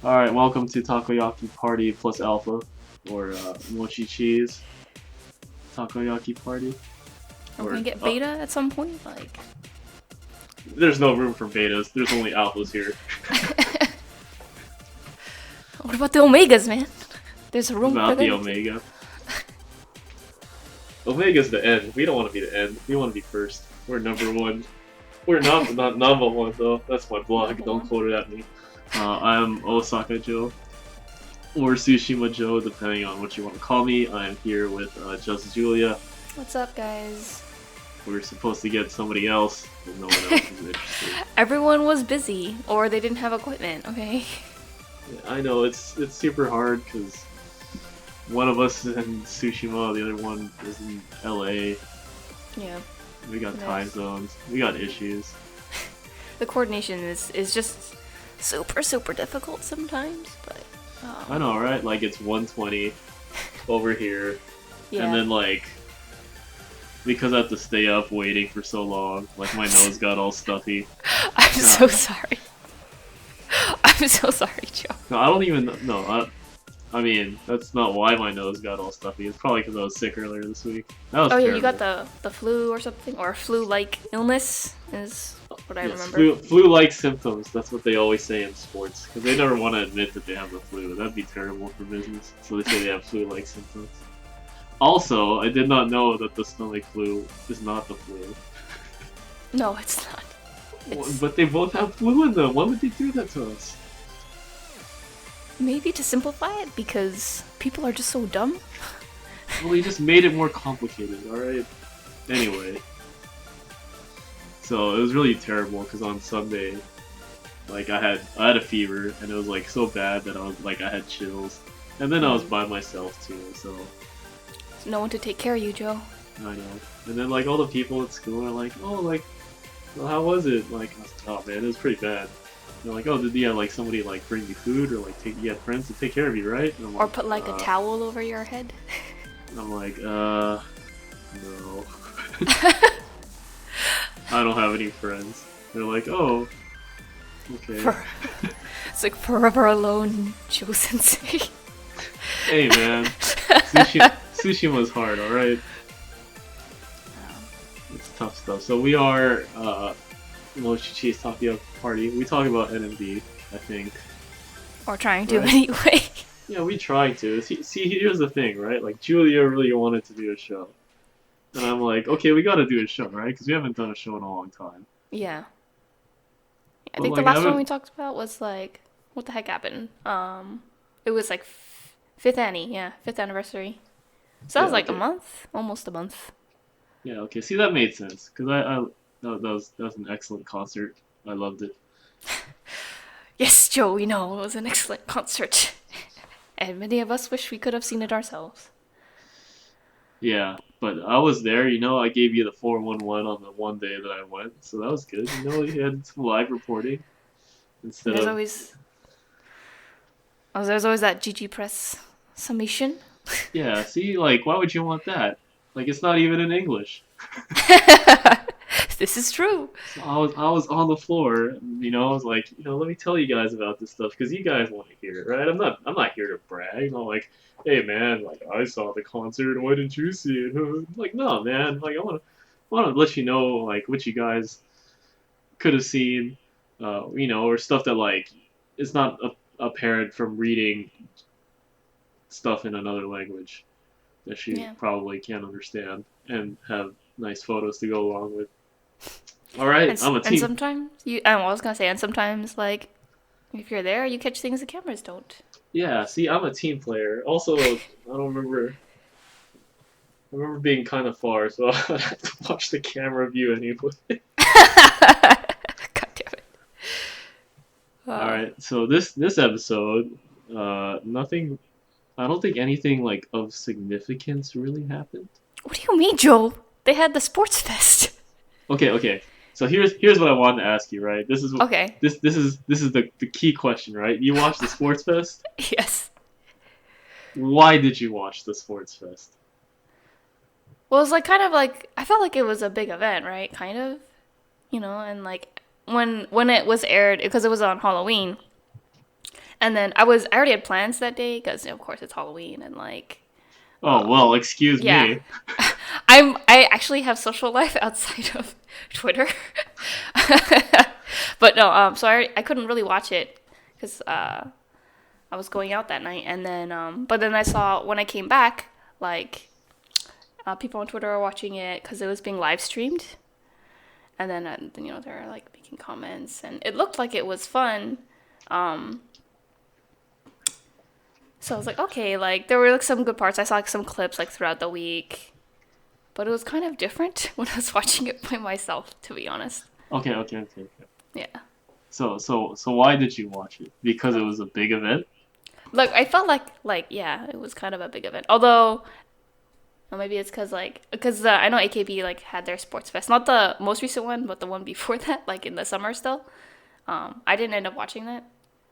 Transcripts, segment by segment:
Alright, welcome to Takoyaki Party plus Alpha, or Mochi Cheese Takoyaki Party. Are we gonna Or, get beta at some point? Like, there's no room for betas, there's only alphas here. what about the omegas, man? There's a room for Not the them. Omega. Omega's the end. We don't want to be the end. We want to be first. We're number one. We're not number one though. That's my blog. Number Don't one. quote it at me. I'm Osaka Joe, or Tsushima Joe, depending on what you want to call me. I am here with Just Julia. What's up, guys? We're supposed to get somebody else, but no one else is interested. Everyone was busy, or they didn't have equipment. Okay. Yeah, I know it's super hard because one of us is in Tsushima, the other one is in LA. Yeah. We got Nice. time zones. We got issues. The coordination is just super difficult sometimes, but I know, right? Like it's 1:20 over here, yeah. and then like because I have to stay up waiting for so long, like my nose got all stuffy. I'm so sorry. I'm so sorry, Joe. No, I don't even know. I mean, that's not why my nose got all stuffy. It's probably because I was sick earlier this week. That was Oh yeah, terrible. you got the flu or something, or flu-like illness is what I Yes, remember. flu-like symptoms. That's what they always say in sports because they never want to admit that they have the flu. That'd be terrible for business. So they say they have flu-like symptoms. Also, I did not know that the stomach flu is not the flu. No, it's not. It's But they both have flu in them. Why would they do that to us? maybe to simplify it because people are just so dumb. Well, they just made it more complicated. All right. Anyway, so it was really terrible because on Sunday, like I had a fever and it was like so bad that I had chills, and then I was by myself too. So No one to take care of you, Joe. I know. And then like all the people at school are like, oh, like, well, how was it? Like, I was like, oh man, it was pretty bad. They're like, oh, did you have like somebody like bring you food or like you had friends to take care of you, right? And I'm Or like, put like a towel over your head. and I'm like, no. I don't have any friends. They're like, oh, okay. It's like forever alone, Joe Sensei. Hey man, sushi was hard, alright? It's tough stuff. So we are, Mochi Cheese Takoyaki Party. We talk about NMB, I think. Or trying to Right. anyway. Yeah, we try to. See, here's the thing, right? Like, Julia really wanted to do a show. And I'm like, okay, we gotta do a show, right? Because we haven't done a show in a long time. Yeah. I But, think like, the I last one haven't- we talked about was like, what the heck happened? It was like fifth Annie, yeah, fifth anniversary. So that was Yeah, like a okay. month, almost a month. Yeah, okay. See, that made sense. Because that was an excellent concert. I loved it. Yes, Joe, we know it was an excellent concert, and many of us wish we could have seen it ourselves. Yeah, but I was there, I gave you the 411 on the one day that I went, so that was good. You had some live reporting instead There's of. always, there's always that GG Press summation. Yeah, see, like, why would you want that? Like, it's not even in English. This is true. So I was on the floor, and, I was like, let me tell you guys about this stuff, because you guys want to hear it, right? I'm not here to brag. I'm not like, hey, man, like, I saw the concert, why didn't you see it? Like, no, man, like, I want to let you know, like, what you guys could have seen, or stuff that like is not apparent from reading stuff in another language that you Yeah. probably can't understand and have nice photos to go along with. All right, I'm a And team. sometimes I was gonna say, and sometimes like if you're there, you catch things the cameras don't. Yeah, see, I'm a team player. Also, I don't remember. I remember being kind of far, so I have to watch the camera view anyway. God damn it. All right, so this episode, nothing. I don't think anything like of significance really happened. What do you mean, Joel? They had the sports fest. Okay. So here's what I wanted to ask you, right? This is Okay. this is the key question, right? You watched the Sports Fest. Yes. Why did you watch the Sports Fest? Well, it was like kind of like I felt like it was a big event, right? Kind of, and like when it was aired because it was on Halloween, And then I already had plans that day because of course it's Halloween and like Oh well, excuse yeah. me. I actually have social life outside of Twitter. But no, so I couldn't really watch it because I was going out that night, and then but then I saw when I came back, like people on Twitter are watching it because it was being live streamed, and then they were like making comments, and it looked like it was fun. Um, so I was like, okay, like there were like some good parts. I saw like some clips like throughout the week, but it was kind of different when I was watching it by myself, to be honest. Okay. Yeah. So why did you watch it? Because it was a big event? Like I felt like yeah, it was kind of a big event. Although or maybe it's because I know AKB like had their sports fest, not the most recent one, but the one before that, like in the summer still. I didn't end up watching that.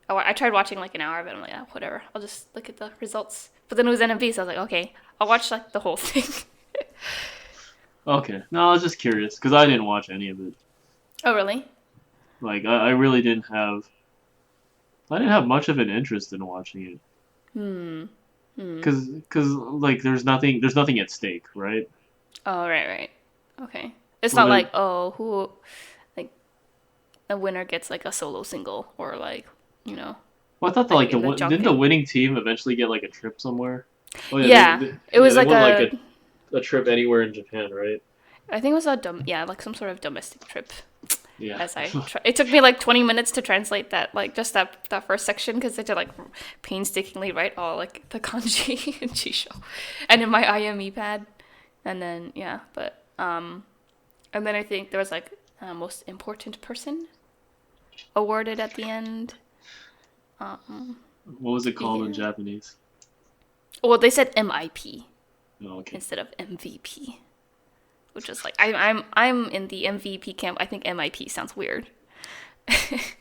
Oh, I tried watching like an hour, but I'm like, oh, whatever. I'll just look at the results. But then it was NMB, so I was like, okay, I'll watch like the whole thing. Okay. No, I was just curious because I didn't watch any of it. Oh, really? Like I really didn't have much of an interest in watching it Hmm. Hmm. because like there's nothing at stake, right? Oh, right. Okay. It's Well, not there, like oh, who like the winner gets like a solo single or like you know well, I thought like like in the didn't the junket. winning team eventually get like a trip somewhere? Oh yeah, Yeah, it yeah was they like won like a trip anywhere in Japan, right? I think it was like some sort of domestic trip. Yeah. It took me like 20 minutes to translate that, like just that first section, because I had to like painstakingly write all like the kanji and chisho, and in my IME pad, and then yeah, but and then I think there was like most important person awarded at the end. Um, What was it called in yeah. Japanese? Well, they said MIP Oh, okay. instead of MVP, which is like I'm in the MVP camp. I think MIP sounds weird.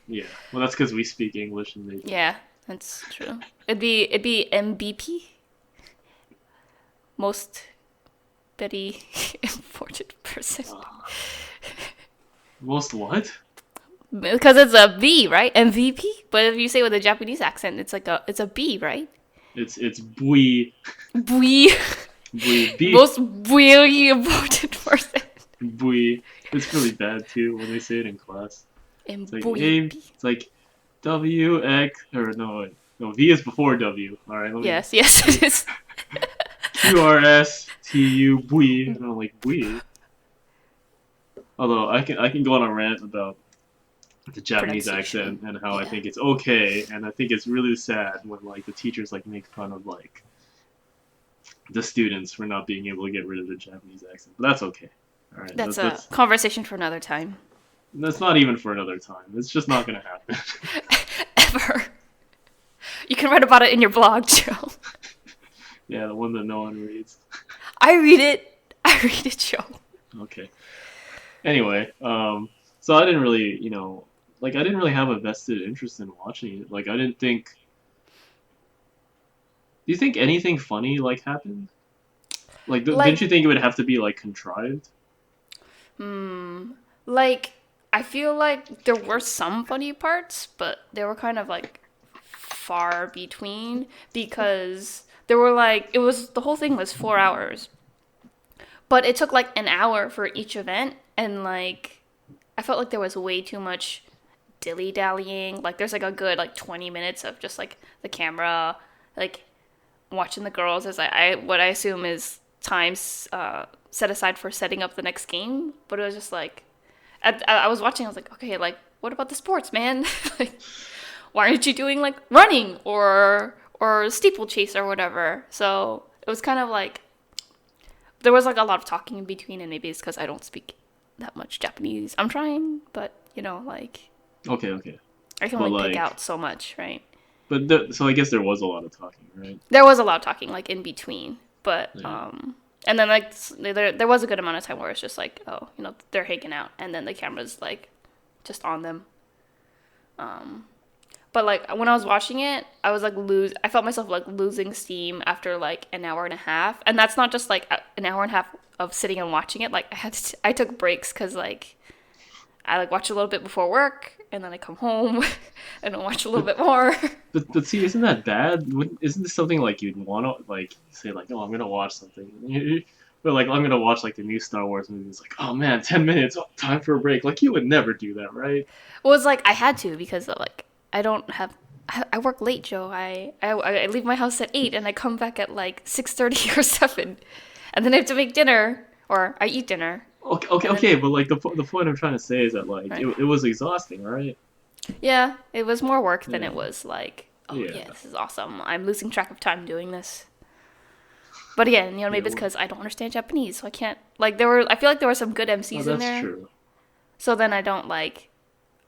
Yeah. Well, that's because we speak English and they don't. Yeah, that's true. It'd be MBP, most very important person, Most what? because it's a B, right? MVP. But if you say it with a Japanese accent, it's a B, right? It's bui Bui, bui b most really important person. bui. It's really bad too when they say it in class. And It's like bui. A. It's like W X or no wait. No, V is before W. All right, let me Yes, it is. QRSTU bui. And I'm like bui. Although I can go on a rant about the Japanese Pronunciation. accent and how I Yeah, think it's okay, and I think it's really sad when like the teachers like make fun of like the students for not being able to get rid of the Japanese accent. But that's okay. All right, that's a conversation for another time. that's not even for another time. It's just not gonna happen. Ever. You can write about it in your blog, Joe. Yeah, the one that no one reads. I read it. I read it, Joe. Okay. Anyway, so I didn't really, like I didn't really have a vested interest in watching it. Like I didn't think. Do you think anything funny like happened? Like, didn't Like, you think it would have to be like contrived? hmm, like I feel like there were some funny parts, but they were kind of like far between because there were like it was the whole thing was 4 hours, but it took like an hour for each event, and like I felt like there was way too much dilly dallying. Like there's like a good like 20 minutes of just like the camera, like watching the girls as I what I assume is times set aside for setting up the next game. But it was just like I was watching. I was like, okay, like what about the sports, man? Like, why aren't you doing like running or steeplechase or whatever? So it was kind of like there was like a lot of talking in between, and maybe it's because I don't speak that much Japanese. I'm trying, but like Okay. I can But only pick like, out so much, right? so I guess there was a lot of talking, right? There was a lot of talking like in between, but Yeah. and then like there was a good amount of time where it's just like oh they're hanging out, and then the camera's like just on them. But like when I was watching it, I was like I felt myself like losing steam after like an hour and a half, and that's not just like an hour and a half of sitting and watching it. Like I took breaks because like I like watched a little bit before work, and then I come home and I watch a little bit more. But see, isn't that bad? Isn't this something like you'd want to like say like, oh, I'm gonna watch something, but like I'm gonna watch like the new Star Wars movie. It's like, oh man, 10 minutes, oh, time for a break. Like you would never do that, right? Well, it's like I had to because like I don't have. I work late, Joe. I leave my house at 8 and I come back at like 6:30 or 7, and then I have to make dinner or I eat dinner. Okay. But like the point I'm trying to say is that like Right. it was exhausting, right? Yeah, it was more work than Yeah. it was like, oh Yeah. yeah, this is awesome. I'm losing track of time doing this. But again, you know, Yeah. maybe it's because I don't understand Japanese, so I can't. Like, I feel like there were some good Oh, MCs in that's there. true. So then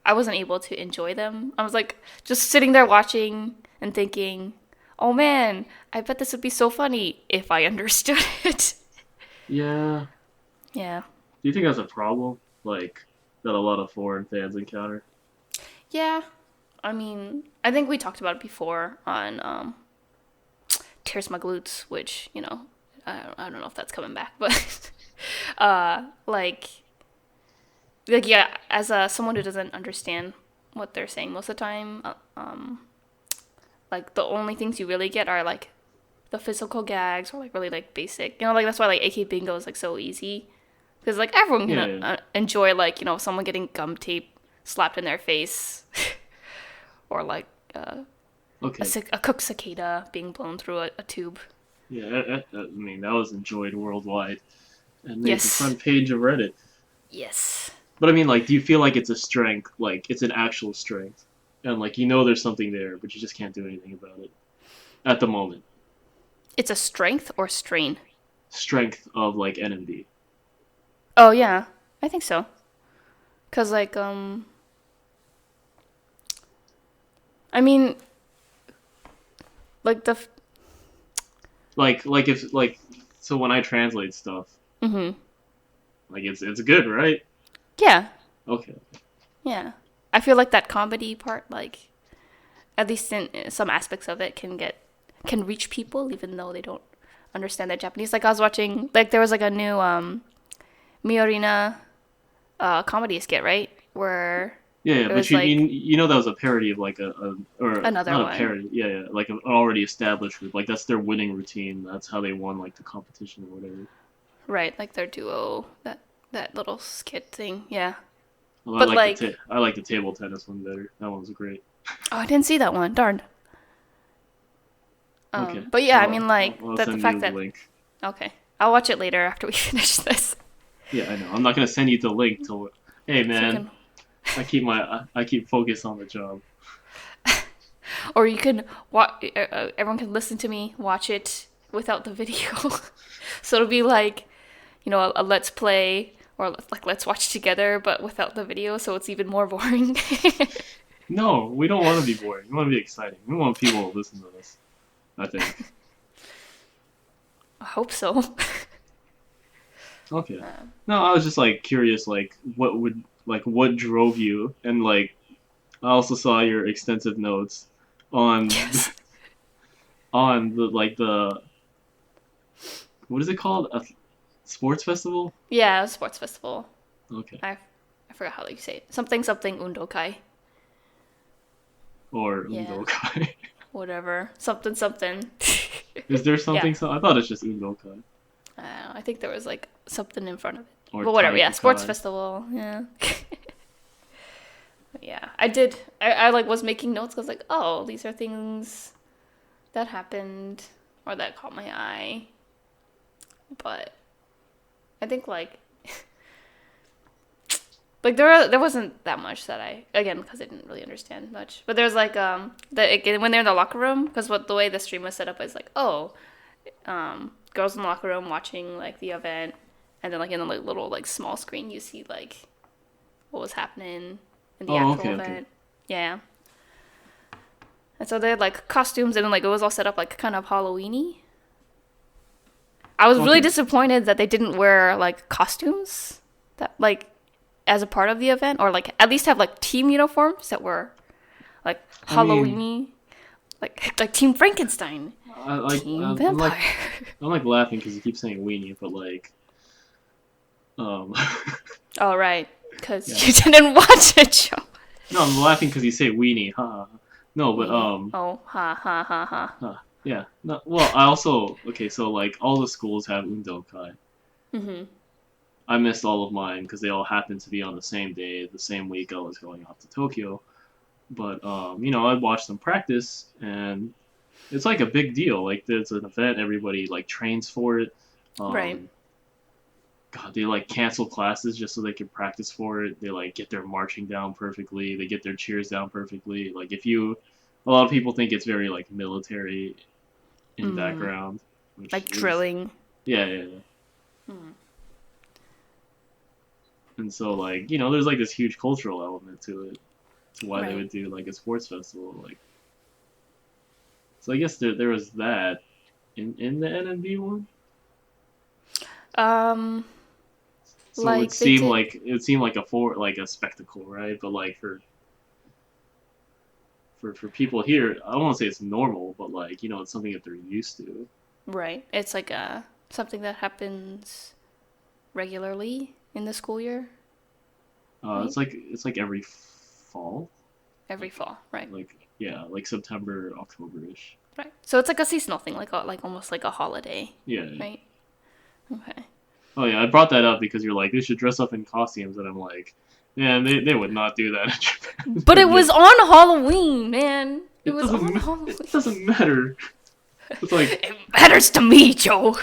I wasn't able to enjoy them. I was like, just sitting there watching and thinking, oh man, I bet this would be so funny if I understood it. Yeah. Yeah. Do you think that's a problem? Like that a lot of foreign fans encounter? Yeah. I mean, I think we talked about it before on Tears My Glutes, which, you know, I don't know if that's coming back, but like yeah, as someone who doesn't understand what they're saying most of the time, like the only things you really get are like the physical gags or like really like basic, you know, like that's why like AK Bingo is like so easy because like everyone can Yeah. enjoy like, you know, someone getting gum tape slapped in their face or like Okay. a cooked cicada being blown through a tube. Yeah. I mean, that was enjoyed worldwide and made the Yes. front page of Reddit. Yes. But I mean, like, do you feel like it's a strength? Like, it's an actual strength, and like you know there's something there, but you just can't do anything about it at the moment. It's a strength or strain? Strength of like NMB. Oh yeah, I think so. Cause like I mean, like Like if like so when I translate stuff, mhm. like it's good, right? Yeah, Okay. yeah. I feel like that comedy part, like at least in some aspects of it, can reach people even though they don't understand that Japanese. Like I was watching, like there was like a new Miorina comedy skit, right? Where Yeah, it but was like you know that was a parody of like a or another not a one, parody. Yeah, like an already established group. Like that's their winning routine. That's how they won like the competition or whatever. right? Like their duo, that little skit thing. Yeah, Well, but like, I like the table tennis one better. That one was great. oh, I didn't see that one. Darn. Okay. But yeah, I mean, like I'll that the send fact you the that link. okay, I'll watch it later after we finish this. Yeah, I know. I'm not gonna send you the link till. Hey So you man, I keep focus on the job. or you can watch. Everyone can listen to me watch it without the video, so it'll be like, you know, a let's play or like let's watch together, but without the video, so it's even more boring. No, we don't want to be boring. We want to be exciting. We want people to listen to us. I think. I hope so. Okay. No, I was just like curious, like what drove you, and like I also saw your extensive notes on Yes. on the like the what is it called? A sports festival? Yeah, sports festival. Okay. I forgot how you say it. Something something Undoukai. Or Yeah. Undoukai. Whatever. Something something. Is there something? Yeah. So I thought it's just Undoukai. I think there was like something in front of it. Or But whatever, yeah, sports Taikokai. festival, yeah. But yeah, I did. I like was making notes. I was like, oh, these are things that happened or that caught my eye. But I think like there wasn't that much that I again because I didn't really understand much. But there's like when they're in the locker room because what the way the stream was set up is like girls in the locker room watching like the event, and then like in the like, little like small screen you see like what was happening in the Oh, actual okay, event. okay. Yeah. And so they had like costumes and then like it was all set up like kind of Halloweeny. I was really Okay. disappointed that they didn't wear like costumes that like as a part of the event or like at least have like team uniforms that were like I mean- Halloweeny, like Team Frankenstein, Team Vampire. I'm like laughing because you keep saying weenie, but like, Oh right, because Yeah. you didn't watch it, Joe. No, I'm laughing because you say weenie. Ha. Ha, ha. No, but Weenie. Oh, ha ha ha ha. yeah. No, well, I also okay. So like all the schools have Undoukai. Mhm. I missed all of mine because they all happened to be on the same day, the same week I was going off to Tokyo. But I'd watch them practice, and it's like a big deal. Like there's an event, everybody like trains for it. Right. Um, God, they like cancel classes just so they can practice for it. They like get their marching down perfectly. They get their cheers down perfectly. Like a lot of people think it's very like military in Mm. background, which Like is drilling. yeah, yeah, yeah. Mm. And so like there's like this huge cultural element to it, to why they Right. would do like a sports festival. Like so, I guess there was that in the NMB one. Um, So like they did. it would seem like a spectacle, right? But like for people here, I don't want to say it's normal, but like it's something that they're used to. Right. It's like something that happens regularly in the school year, right? It's like every fall, Every like fall, right? yeah, like September, October-ish. Right. So it's like a seasonal thing, like almost like a holiday, Yeah, yeah. right? Okay. Oh yeah, I brought that up because you're like they should dress up in costumes, and I'm like, man, they would not do that in Japan. But it They'd be was like, on Halloween, man. It it was on doesn't Halloween. it doesn't matter. It's like It matters to me, Joe.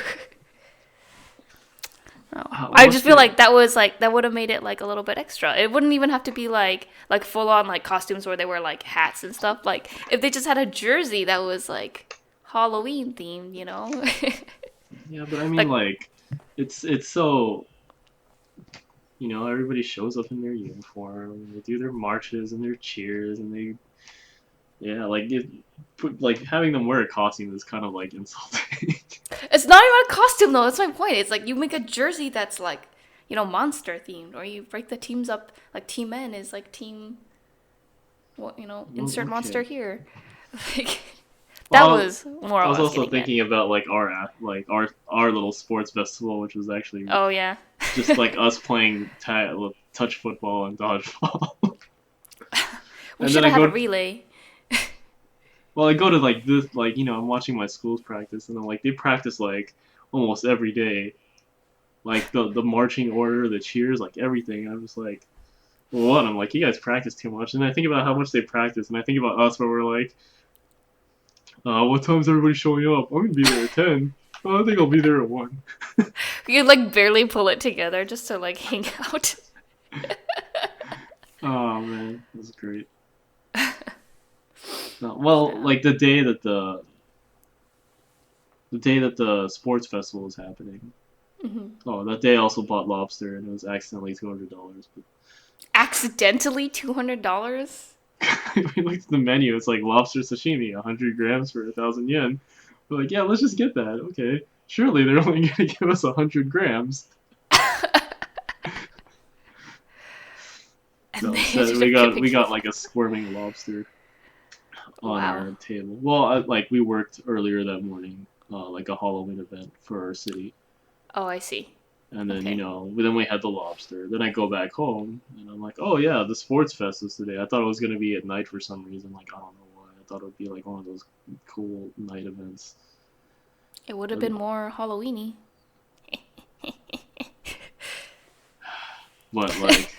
Oh. I what's just feel the like that would have made it like a little bit extra. It wouldn't even have to be like full on like costumes where they wear like hats and stuff. Like if they just had a jersey that was like Halloween themed, you know? yeah, but I mean Like like it's so everybody shows up in their uniform, they do their marches and their cheers, and they yeah like like having them wear a costume is kind of like insulting. it's not even a costume though. That's my point. It's like you make a jersey that's like, monster themed, or you break the teams up. Like Team N is like team, what Well, insert monster okay. here. Like that Well, was more I what was I was also getting at. thinking about like our little sports festival, which was actually Oh yeah. just like us playing touch football and dodgeball. We And then should I have had a go relay. well, I go to like this like I'm watching my school's practice, and I'm like they practice like almost every day, like the marching order, the cheers, like everything. And I'm just like, well, what? I'm like, you guys practice too much, and I think about how much they practice, and I think about us where we're like, what time's everybody showing up? I'm gonna be there at 10. Oh, I think I'll be there at 1. You like barely pull it together just to like hang out. Oh man, this is great. No, well, Yeah. like the day that the sports festival was happening. Hmm. Oh, that day I also bought lobster, and it was accidentally $200. But Accidentally $200. we looked at the menu. It's like lobster sashimi, 100 grams for 1,000 yen. We're like, yeah, let's just get that. Okay, surely they're only gonna give us 100 grams. And No, they instead ended we up got giving we you got like a squirming lobster on wow. our table. Well, like we worked earlier that morning, like a Halloween event for our city, Oh, I see. and then Okay. then we had the lobster. Then I go back home, and I'm like, oh yeah, the sports fest is today. I thought it was gonna be at night for some reason. Like I don't know why. I thought it would be like one of those cool night events. It would have But been more Halloweeny. but like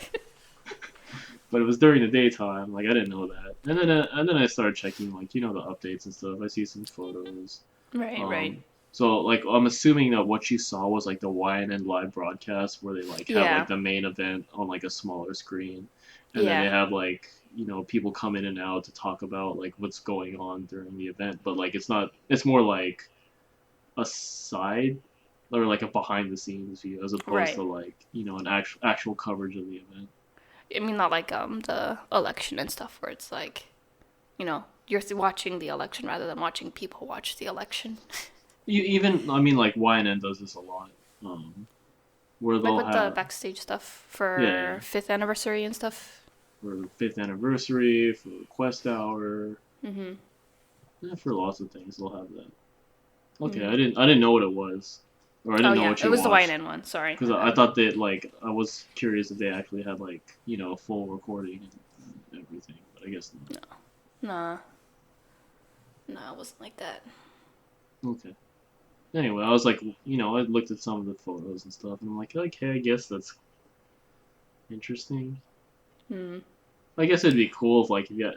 but it was during the daytime. Like I didn't know that. And then I started checking like the updates and stuff. I see some photos. Right, right. Um, so like I'm assuming that what you saw was like the YNN live broadcast where they like have like Yeah. the main event on like a smaller screen, and then they Yeah. have like people come in and out to talk about like what's going on during the event. But like it's not. It's more like a side or like a behind the scenes view as opposed to Right. like an actual coverage of the event. I mean, not like the election and stuff where it's like, you're watching the election rather than watching people watch the election. Even I mean like YNN does this a lot, where Like they'll with the have backstage stuff yeah, yeah, for fifth anniversary and stuff. for fifth anniversary, for Quest Hour, Mhm. for lots of things they'll have that. Okay, Mhm. I didn't know what it was, or I Oh didn't know yeah, what it you was the watched, YNN one. Sorry. because I thought that like I was curious if they actually had like full recording and everything, but I guess not. Nah, nah, it wasn't like that. Okay. Anyway, I was like, I looked at some of the photos and stuff, and I'm like, okay, I guess that's interesting. Hmm. I guess it'd be cool if like you got,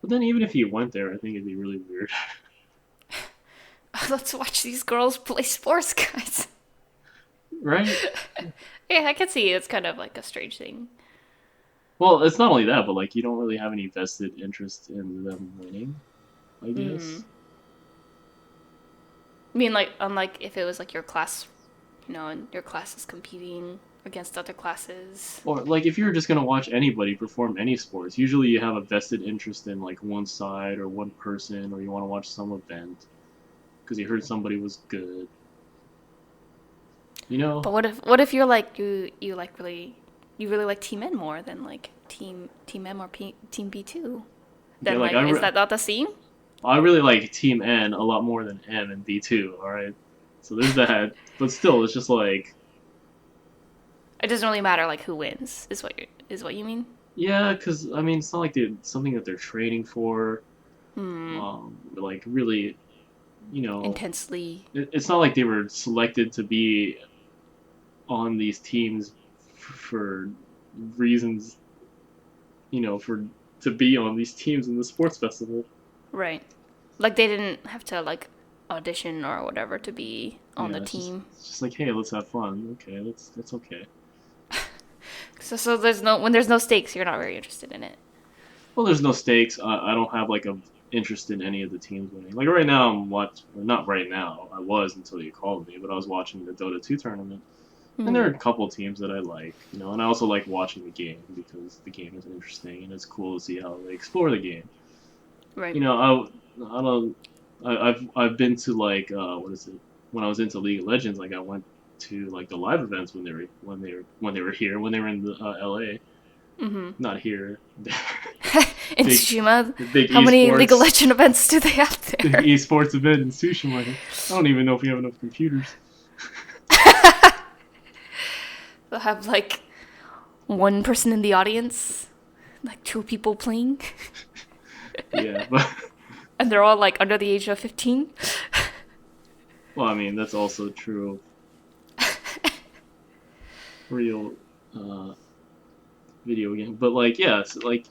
but then even if you went there, I think it'd be really weird. Let's watch these girls play sports, guys. Right? Yeah, I can see it's kind of like a strange thing. Well, it's not only that, but like you don't really have any vested interest in them winning, I Hmm. guess. I mean, like, unlike if it was like your class, and your class is competing against other classes. Or like if you're just gonna watch anybody perform any sports, usually you have a vested interest in like one side or one person, or you want to watch some event because you heard somebody was good. You know? But what if you're like you like you really like Team N more than like Team M or Team B2? Okay, Then like like is that not the same? I really like Team N a lot more than M and B2. All right, so there's that. But still, it's just like It doesn't really matter like who wins is what you mean? yeah, because I mean it's not like they're something that they're training for. Hmm. Like really, you know, Intensely. it's not like they were selected to be on these teams for reasons, for to be on these teams in the sports festival. Right. Like they didn't have to like audition or whatever to be on Yeah, the team. it's just like hey, let's have fun. Okay, that's okay. So there's no stakes, you're not very interested in it. Well, there's no stakes. I don't have like a interest in any of the teams winning. Like right now, not right now. I was until you called me, but I was watching the Dota 2 tournament, and there Hmm. are a couple teams that I like, and I also like watching the game because the game is interesting and it's cool to see how they explore the game. Right. You know, I don't. I've been to like what is it? When I was into League of Legends, like I went to like the live events when they were here when they were in the LA, Mm-hmm. not here. In big Tsushima, the big how many League of esports Legend events do they have big there? esports event in Tsushima. I don't even know if we have enough computers. They'll have like one person in the audience, like two people playing, Yeah, but and they're all like under the age of 15. well, I mean that's also true of real uh, video game. But like, yeah, it's like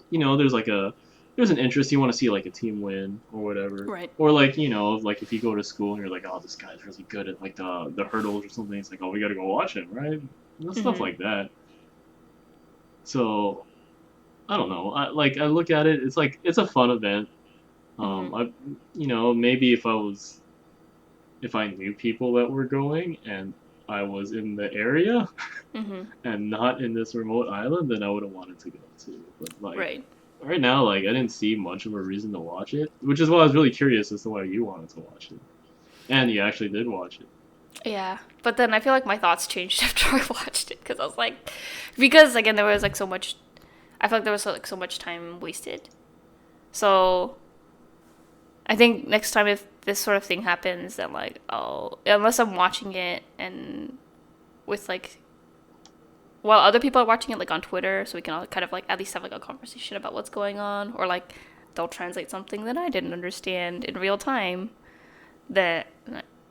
there's an interest. You want to see like a team win or whatever, Right. or like like if you go to school and you're like, oh, this guy's really good at like the hurdles or something. It's like, oh, we got to go watch him, right? Stuff Mm-hmm. like that. So I don't know. I look at it. It's like it's a fun event. Mm-hmm. Maybe if I knew people that were going and I was in the area Mm-hmm. and not in this remote island, then I would have wanted to go too. But like Right. right now, like I didn't see much of a reason to watch it, which is why I was really curious as to why you wanted to watch it, and you actually did watch it. Yeah, but then I feel like my thoughts changed after I watched it because I was like, because again there was like so much. I feel like there was like so much time wasted. So I think next time if this sort of thing happens, then like unless I'm watching it and with like while other people are watching it like on Twitter, so we can all kind of like at least have like a conversation about what's going on, or like they'll translate something that I didn't understand in real time. That,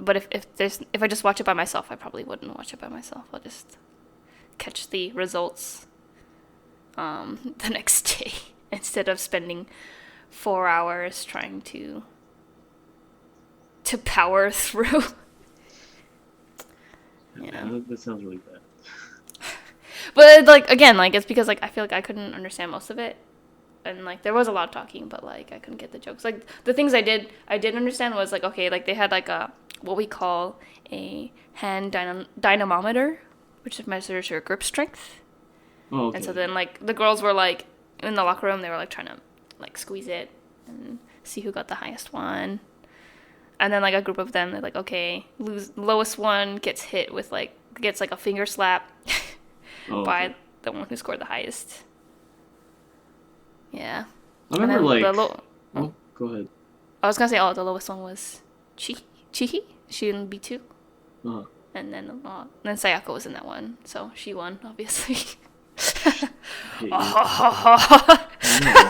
but if I just watch it by myself, I probably wouldn't watch it by myself. I'll just catch the results the next day instead of spending 4 hours trying to power through. Yeah, Yeah. that sounds really bad. But like again, like it's because like I feel like I couldn't understand most of it, and like there was a lot of talking, but like I couldn't get the jokes. Like the things I did understand was like okay, like they had like a what we call a hand dynamometer, which measures your grip strength. Oh, And so okay. then like the girls were like in the locker room, they were like trying to like squeeze it and see who got the highest one. And then like a group of them, they're like okay, lowest one gets like a finger slap Oh, okay. by the one who scored the highest. Yeah. I And remember then like. Oh, go ahead. I was gonna say, the lowest one was Chihi. She in B2. Uh, And then Sayako was in that one, so she won, obviously. I hate you. I know.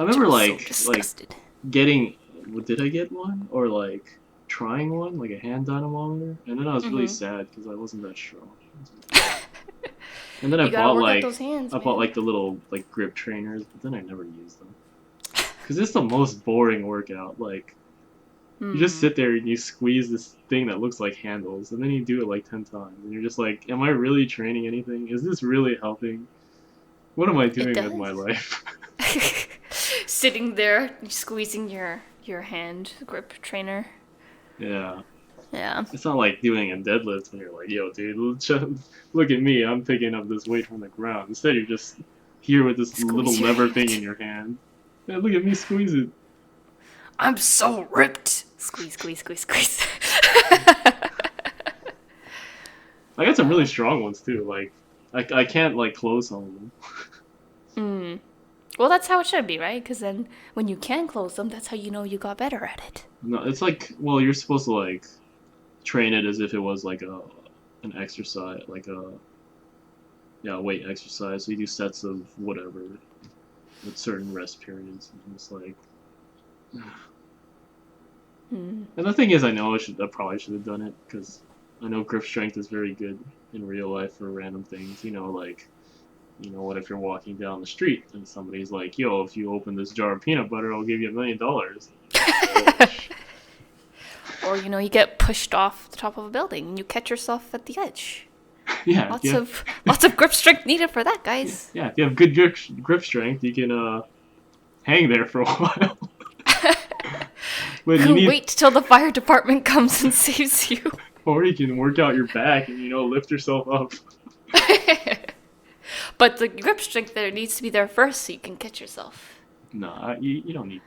I remember So like disgusted. getting. Did I get one or like trying one like a hand dynamometer? And then I was really Mm-hmm. sad because I wasn't that strong. And then You gotta work out those hands, I bought man. like the little like grip trainers, but then I never used them because it's the most boring workout. Like you just Hmm. sit there and you squeeze this thing that looks like handles, and then you do it like 10 times, and you're just like, am I really training anything? Is this really helping? What am I It doing with my does. life? Sitting there squeezing your hand grip trainer. Yeah, Yeah. it's not like doing a deadlift when you're like, yo, dude, look at me, I'm picking up this weight from the ground. Instead, you're just here with this little Squeeze your lever thing in hand. your hand. Yeah, look at me squeeze it. I'm so ripped. Squeeze, squeeze, squeeze, squeeze. I got some really Oh. strong ones too. Like I can't like close some of them. Hmm. Well, that's how it should be, right? Because then when you can close them, that's how you know you got better at it. No, it's like well, you're supposed to like train it as if it was like a an exercise, like a yeah weight exercise. So you do sets of whatever with certain rest periods. And it's like, Hmm. and the thing is, I probably should have done it because I know grip strength is very good in real life for random things. Like what if you're walking down the street and somebody's like, "Yo, if you open this jar of peanut butter, I'll give you $1 million." Oh, Or you get pushed off the top of a building and you catch yourself at the edge. yeah, Lots of grip strength needed for that, guys. yeah. If you have good grip strength, you can hang there for a while. But you need, Wait till the fire department comes and saves you. or you can work out your back and lift yourself up. But the grip strength there needs to be there first so you can catch yourself. Nah, you don't need.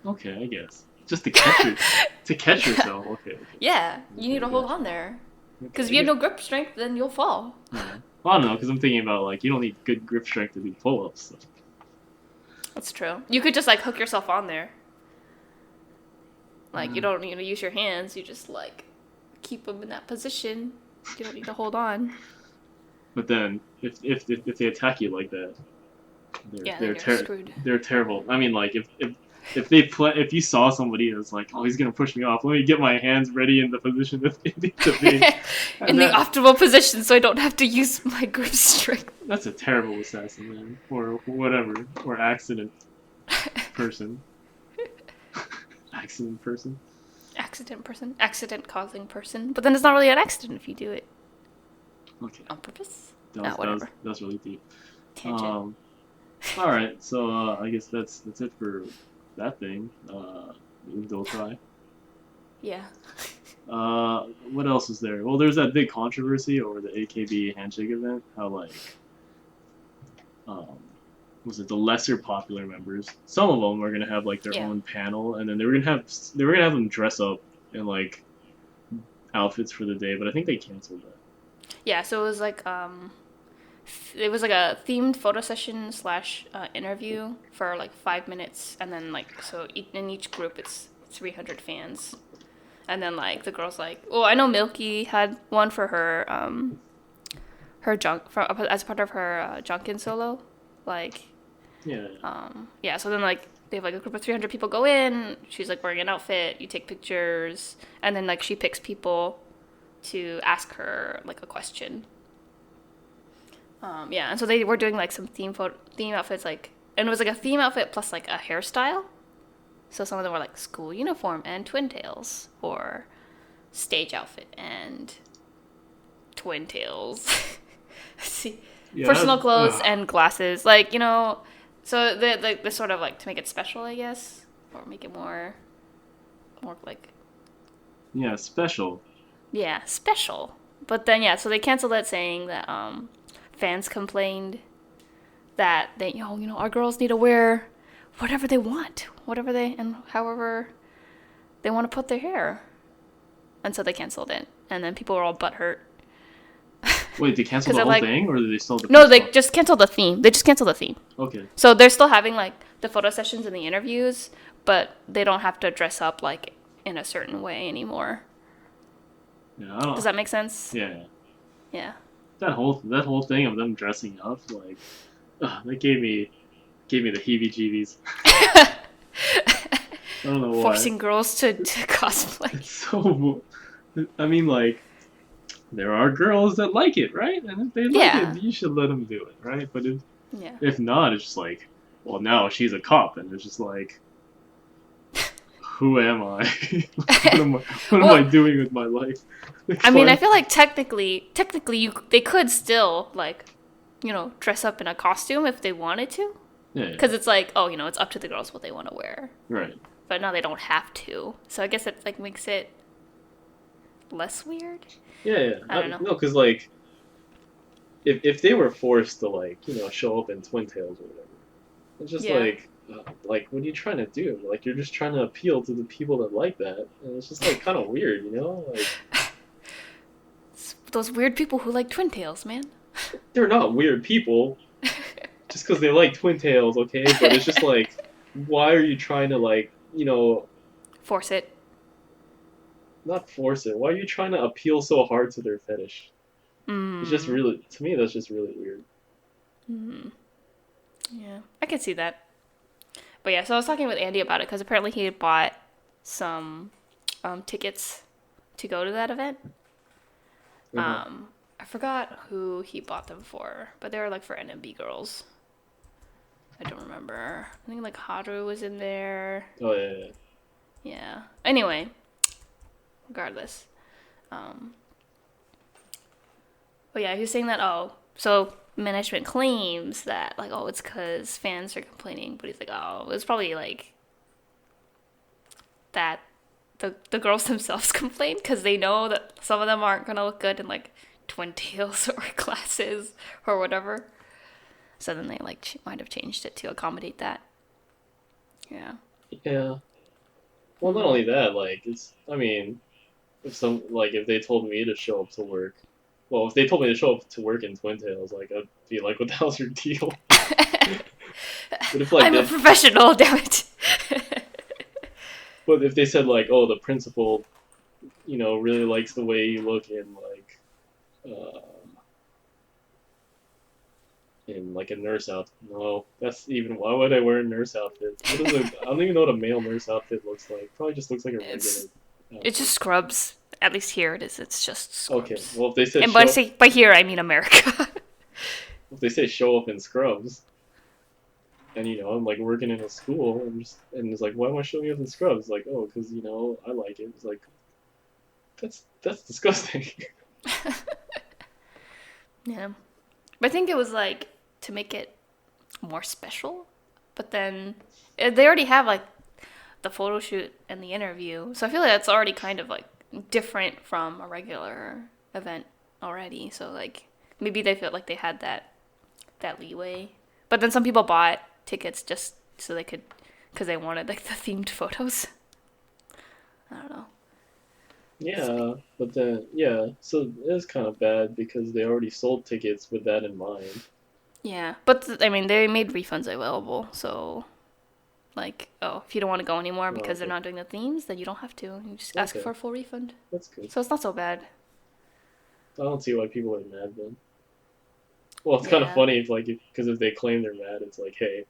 Okay, I guess just to catch yourself. Okay, okay, Yeah, you need okay, to I hold got on there. you. Because Okay, if I you have guess. no grip strength, then you'll fall. Yeah. Well, I don't know, because I'm thinking about like you don't need good grip strength to do pull-ups. So. That's true. You could just like hook yourself on there. Like you Uh, don't need to use your hands. You just like keep them in that position. You don't need to hold on. but then if they attack you like that, they're Yeah, then they're you're ter- screwed. they're terrible. I mean, like if you saw somebody that's like, oh, he's gonna push me off, let me get my hands ready in the position that they need to be, In and the optimal position so I don't have to use my grip strength. that's a terrible assassin, man, or whatever, or accident person, accident person. Accident person. Accident causing person. But then it's not really an accident if you do it Okay, on purpose. that Ah, was that was whatever. that was really deep. Tangent. Um, all right, so I guess that's it for that thing. Undoukai. Yeah. What else is there? Well, there's that big controversy over the AKB handshake event. How like, um, was it the lesser popular members? Some of them are gonna have like their Yeah. own panel, and then they were gonna have them dress up in like outfits for the day, but I think they canceled that. Yeah, so it was like a themed photo session slash interview for like 5 minutes, and then like so in each group it's 300 fans, and then like the girls like, well, I know Milky had one for her junk for, as part of her Junkin solo, like Yeah, yeah. So then like they have like a group of 300 people go in. She's like wearing an outfit. You take pictures, and then like she picks people to ask her like a question. Yeah, and so they were doing like some theme outfits, like, and it was like a theme outfit plus like a hairstyle. So some of them were like school uniform and Twintails, or stage outfit and Twintails. See, yeah. personal clothes and glasses, like So the sort of like to make it special, I guess, or make it more like yeah, special. yeah special. But then yeah, so they canceled it, saying that fans complained that they our girls need to wear whatever they want, whatever they and however they want to put their hair, and so they canceled it, and then people were all butthurt Wait, they canceled because the they're whole like, thing, or did they still have the no, press they con? just canceled the theme. They just canceled the theme. Okay. So they're still having like the photo sessions and the interviews, but they don't have to dress up like in a certain way anymore. Yeah, I don't. Does that make sense? Yeah, Yeah. that whole thing of them dressing up, like, that gave me gave me the heebie-jeebies. I don't know why. Forcing girls to cosplay. It's so. I mean, like, there are girls that like it, right? And if they like Yeah. it, you should let them do it, right? But Yeah. if not, it's just like, well, now she's a cop, and it's just like, who am I? What am I doing with my life? I mean, I feel like technically, they could still like, dress up in a costume if they wanted to, yeah, because it's like, oh, it's up to the girls what they want to wear. right. But now they don't have to. So I guess it like makes it less weird. Yeah. I don't know. No, because like, if they were forced to like, show up in Twintails or whatever, it's just Yeah. like, what are you trying to do? Like, you're just trying to appeal to the people that like that, and it's just like kind of weird, Like, It's those weird people who like Twintails, man. they're not weird people just because they like Twintails, okay? But it's just like, why are you trying to like, Force it. not force it? Why are you trying to appeal so hard to their fetish? It's just really, to me, that's just really weird. Yeah, I could see that. But yeah, so I was talking with Andy about it because apparently he had bought some tickets to go to that event. I forgot who he bought them for, but they were like for NMB girls. I don't remember. I think like Haru was in there. Oh yeah. Yeah. Anyway, regardless. But yeah, he was saying that, so management claims that, like, it's because fans are complaining, but he's like, it's probably, like, that the girls themselves complain because they know that some of them aren't going to look good in, like, Twintails or glasses or whatever. So then they, like, might have changed it to accommodate that. Yeah. Yeah. Well, not only that, like, I mean, if they told me to show up to work, well, if they told me to show up to work in Twintails, like, I'd be like, what the hell's your deal? But if, like, I'm a professional, damn it. But if they said, like, oh, the principal, really likes the way you look in, like, a nurse outfit. No, why would I wear a nurse outfit? I don't even know what a male nurse outfit looks like. Probably just looks like a regular outfit. It's just scrubs. At least here it is. It's just scrubs. Okay, well, if they said by here, I mean America. if they say show up in scrubs, and, I'm, like, working in a school, and it's like, why am I showing up in scrubs? Like, oh, because, I like it. It's like, that's disgusting. Yeah. But I think it was, like, to make it more special. But then they already have, like, the photo shoot and the interview. So I feel like that's already kind of, like, different from a regular event already. So, like, maybe they felt like they had that leeway. But then some people bought tickets just so they could, because they wanted, like, the themed photos. I don't know. Yeah, but then, so it's kind of bad because they already sold tickets with that in mind. Yeah, but I mean, they made refunds available, so, like, if you don't want to go anymore because they're not doing the themes, then you don't have to. You just ask for a full refund. That's good. So it's not so bad. I don't see why people are mad then. Well, it's kind of funny because if they claim they're mad, it's like, hey,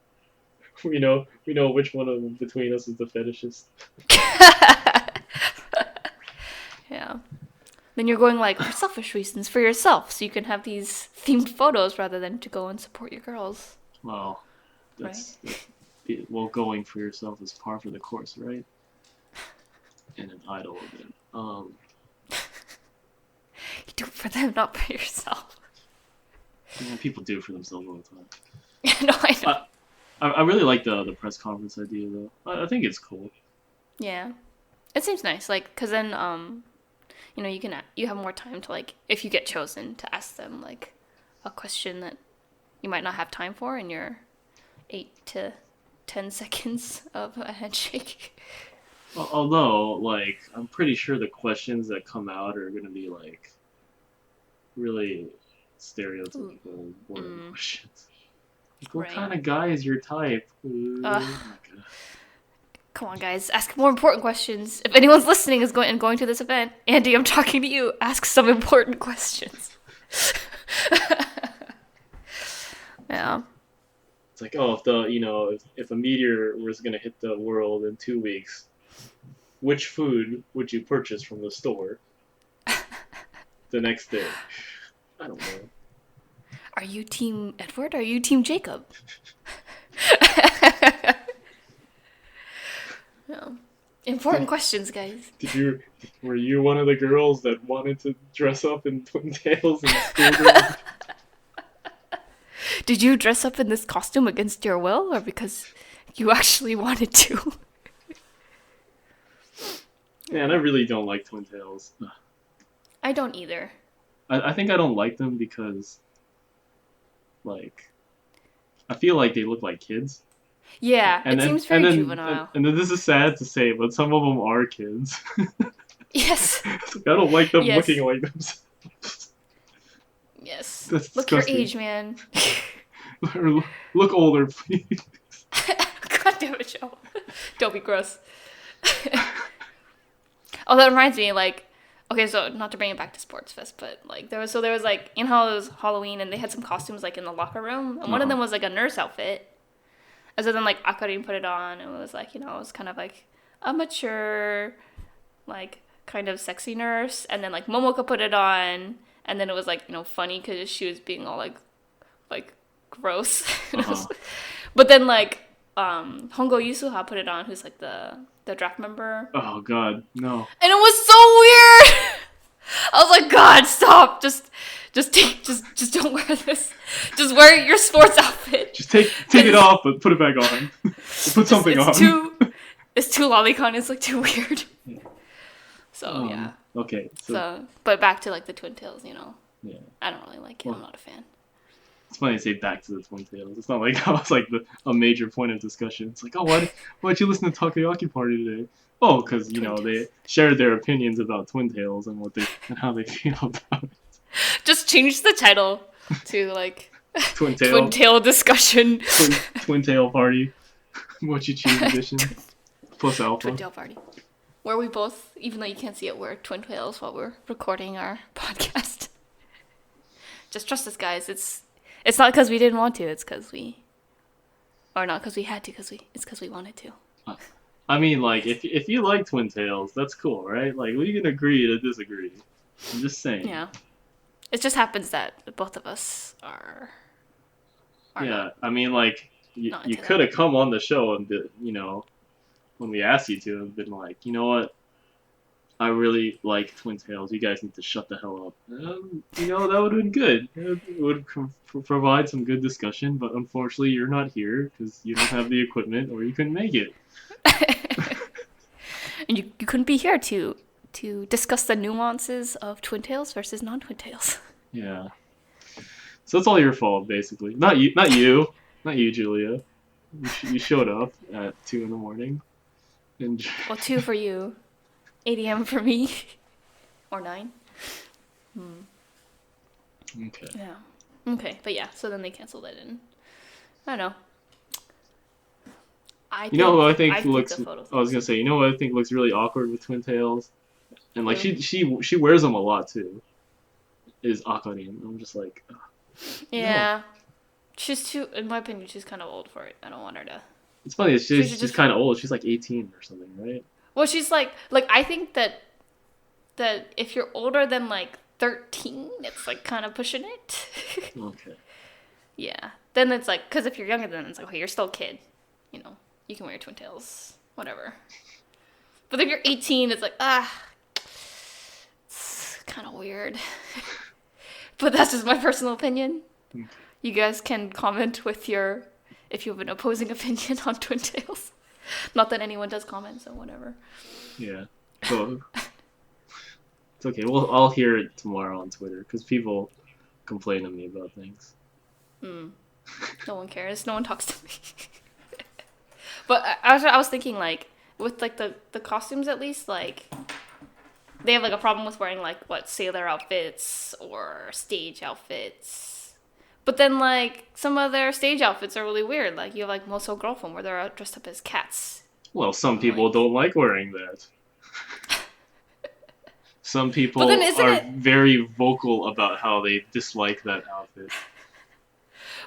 we know which one between us is the fetishist. Yeah. Then you're going, like, for selfish reasons, for yourself, so you can have these themed photos rather than to go and support your girls. Well, going for yourself is par for the course, right? And an idol event. You do it for them, not for yourself. Yeah, people do it for themselves all the time. No, I know. I really like the press conference idea, though. I think it's cool. Yeah. It seems nice, like, because then, you have more time to, like, if you get chosen, to ask them, like, a question that you might not have time for in your 8 to 10 seconds of a handshake. Although, like, I'm pretty sure the questions that come out are going to be, like, really stereotypical boring questions. Like, what kind of guy is your type? Oh my God. Come on, guys. Ask more important questions. If anyone's listening is going to this event, Andy, I'm talking to you. Ask some important questions. Yeah. It's like, oh, if a meteor was gonna hit the world in 2 weeks, which food would you purchase from the store the next day? I don't know. Are you Team Edward? Or are you Team Jacob? No. Important questions, guys. Were you one of the girls that wanted to dress up in Twintails in schoolgirl? Did you dress up in this costume against your will, or because you actually wanted to? Man, I really don't like Twintails. I don't either. I think I don't like them because, like, I feel like they look like kids. Yeah, And it then, seems and very then, juvenile. and then this is sad to say, but some of them are kids. Yes. I don't like them Yes. looking like themselves. Yes. That's Look your disgusting. age, man. Look older, please. God damn it, Joe. Don't be gross. Oh, that reminds me, like, okay, so not to bring it back to Sports Fest, but like there was like, you know how it was Halloween and they had some costumes like in the locker room, and one of them was like a nurse outfit. And so then like Akarin put it on, and it was like, it was kind of like a mature, like kind of sexy nurse, and then like Momoka put it on, and then it was like, funny because she was being all like gross. Uh-huh. But then like Hongo Yusuha put it on, who's like the draft member, Oh God, no. and it was so weird. I was like, God, stop! Just don't wear this. Just wear your sports outfit. Just take it off, but put it back on. Put something on. It's too lolicon. It's like too weird. Yeah. So yeah. Okay. So, but back to like the Twintails, Yeah. I don't really like it. I'm not a fan. It's funny to say back to the Twintails. It's not like that was like a major point of discussion. It's like, oh, why'd you listen to Takoyaki Party today? Oh, because they shared their opinions about Twintails and how they feel about it. Just change the title to like Twintail. Twintail discussion. Twintail Party. What you choose edition. Plus alpha. Twintail Party. Where we both, even though you can't see it, we're Twintails while we're recording our podcast. Just trust us, guys. It's not because we didn't want to. It's because or not because we had to. It's because we wanted to. I mean, like, if you like Twintails, that's cool, right? Like, we can agree to disagree. I'm just saying. Yeah. It just happens that both of us are yeah, not, I mean, like, you could have come on the show and, when we asked you to, and been like, you know what? I really like Twintails. You guys need to shut the hell up. That would have been good. It would provide some good discussion, but unfortunately, you're not here because you don't have the equipment or you couldn't make it. And you couldn't be here to discuss the nuances of Twintails versus non-Twintails. Yeah. So it's all your fault, basically. Not you, Julia. You showed up at 2 a.m. And Well, 2 for you, 8 a.m. for me, or 9. Okay. Yeah. Okay, but yeah. So then they canceled it, and I don't know. I was gonna say, you know what I think looks really awkward with Twintails, and like she wears them a lot too. Is Akarin. I'm just like, yeah, no. She's too. In my opinion, she's kind of old for it. I don't want her to. It's funny. She's just kind of old. She's like 18 or something, right? Well, she's like I think that if you're older than like 13, it's like kind of pushing it. Okay. Yeah. Then it's like, because if you're younger, then it's like, okay, you're still a kid. You can wear your Twintails, whatever. But if you're 18, it's like, it's kind of weird. But that's just my personal opinion. Okay. You guys can comment with if you have an opposing opinion on Twintails. Not that anyone does comment, so whatever. Yeah. So it's okay. Well, I'll hear it tomorrow on Twitter because people complain to me about things. No one cares. No one talks to me. But I was thinking, like, with, like, the costumes, at least, like, they have, like, a problem with wearing, like, sailor outfits or stage outfits. But then, like, some of their stage outfits are really weird. Like, you have, like, Moso Girlfriend, where they're dressed up as cats. Well, some people don't like wearing that. Some people are very vocal about how they dislike that outfit.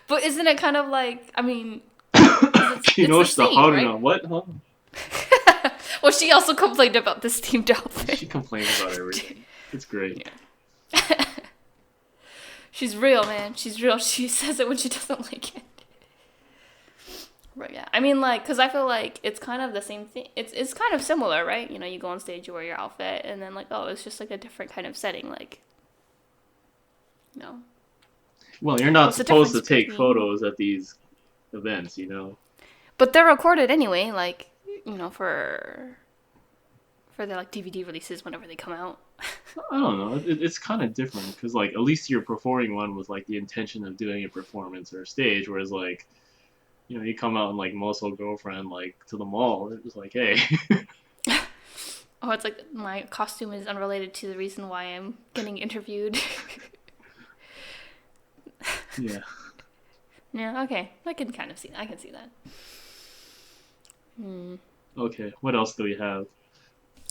But isn't it kind of like, I mean, 'cause it's the Kinoshita theme, Haruna, right? what? Huh? Well, she also complained about this themed outfit. She complains about everything. It's great. She's real, man. She's real. She says it when she doesn't like it. But yeah, I mean, like, because I feel like it's kind of the same thing. It's kind of similar, right? You know, you go on stage, you wear your outfit, and then, like, oh, it's just, like, a different kind of setting. Like, you know. Well, you're not What's the supposed to difference take between- photos at these events, you know? But they're recorded anyway, like, you know, for their, like, DVD releases whenever they come out. I don't know. It's kind of different because, like, at least you're performing one with, like, the intention of doing a performance or a stage, whereas, like, you know, you come out in, like, muscle girlfriend, like, to the mall, it's like, hey. Oh, it's like my costume is unrelated to the reason why I'm getting interviewed. Yeah. Yeah, okay. I can kind of see that. I can see that. Okay, what else do we have?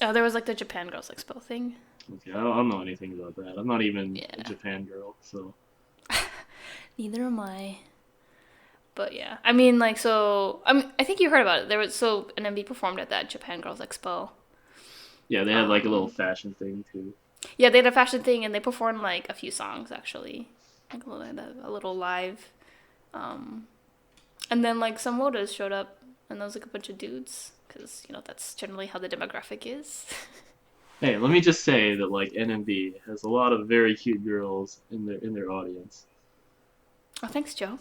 Oh, there was like the Japan Girls Expo thing. Okay, I don't know anything about that. I'm not even Yeah. a Japan girl, so. Neither am I. But yeah, I mean, like, so I think you heard about it. There was NMB performed at that Japan Girls Expo. Yeah, they had, like, a little fashion thing, too. Yeah, they had a fashion thing, and they performed like a few songs actually, like a little live. And then like some Wodas showed up, and there was like a bunch of dudes, because you know that's generally how the demographic is. Hey, let me just say that, like, NMB has a lot of very cute girls in their audience. Oh, thanks, Joe.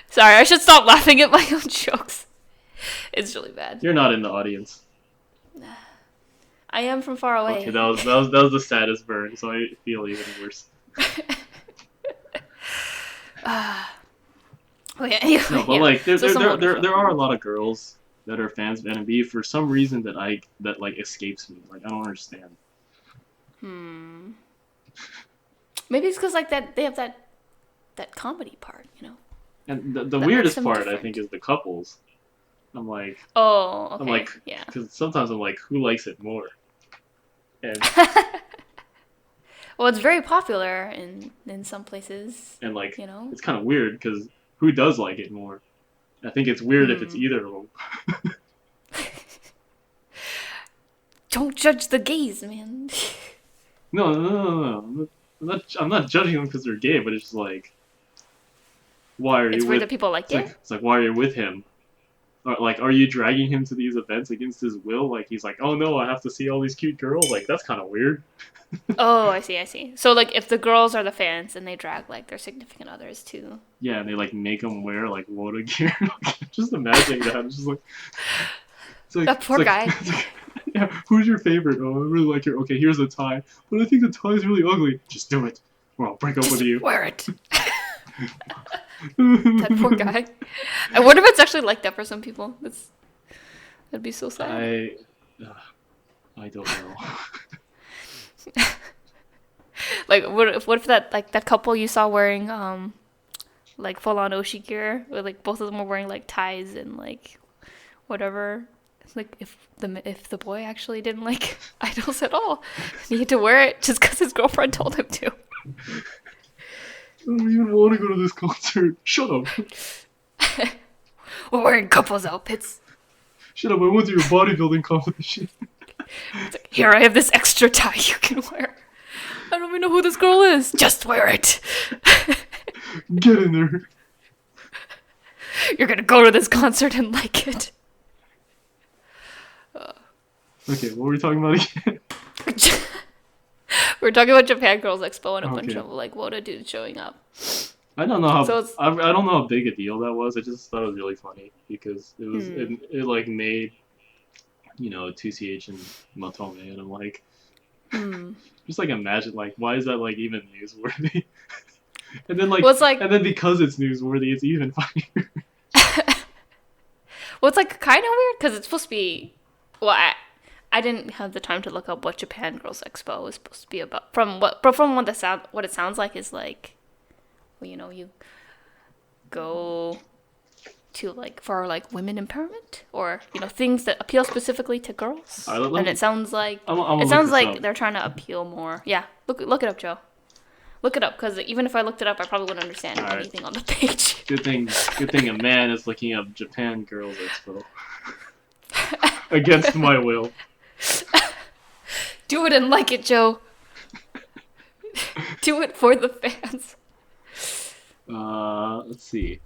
Sorry, I should stop laughing at my own jokes. It's really bad. You're not in the audience. I am from far away. Okay, that was the saddest burn, so I feel even worse. Oh yeah, anyway, No, but yeah. like So some Wodas showed there up. are a lot of girls that are fans of NMB for some reason that like escapes me. Like, I don't understand. Maybe it's because like that they have that comedy part, you know. And the That weirdest makes them part, I different. think, is the couples. I'm like, Oh, okay. I'm like, yeah. because sometimes I'm like, who likes it more? And Well, it's very popular in some places. and like, You know? it's kind of weird because who does like it more? I think it's weird if it's either of them. Don't judge the gays, man. No. I'm not judging them because they're gay, but it's just like, why are It's you weird with? that people like It's it. like, why are you with him? Or, like, are you dragging him to these events against his will? Like, he's like, oh no, I have to see all these cute girls. Like, that's kind of weird. Oh, I see. So like, if the girls are the fans, and they drag like their significant others too. Yeah, and they like make him wear like Woda gear. Just imagining that. It's just like, That poor guy. it's like, yeah, who's your favorite? Oh, I really like your. Okay, here's a tie, but I think the tie is really ugly. Just do it, or I'll break up Just with you. wear it. That poor guy. I wonder if it's actually like that for some people. That'd be so sad. I don't know. Like, what if that couple you saw wearing like full on Oshi gear, where like both of them were wearing like ties and like whatever. It's like if the boy actually didn't like idols at all, and he had to wear it just because his girlfriend told him to. I don't even want to go to this concert. Shut up. We're wearing couples outfits. Shut up. I went to your bodybuilding competition. It's like, here, I have this extra tie you can wear. I don't even know who this girl is. Just wear it. Get in there. You're gonna go to this concert and like it. Okay, what were we talking about again? We're talking about Japan Girls Expo and a bunch Okay. of like Woda dudes showing up. I don't know how So it's- I don't know how big a deal that was. I just thought it was really funny because it was it like made, you know, 2CH and Matome, and I'm like, just like imagine, like, why is that like even newsworthy? And then like, Well, it's like- and then because it's newsworthy, it's even funnier. Well, it's like kind of weird because it's supposed to be. Well, I didn't have the time to look up what Japan Girls Expo is supposed to be about. From what it sounds like is like, well, you know, you go to like for like women empowerment, or you know, things that appeal specifically to girls. Alright, And it sounds like I'm gonna it sounds look this like up. they're trying to appeal more. Yeah, look it up, Joe. Look it up, because even if I looked it up, I probably wouldn't understand Alright. anything on the page. Good thing a man is looking up Japan Girls Expo. Against my will. Do it and like it, Joe. Do it for the fans. Let's see.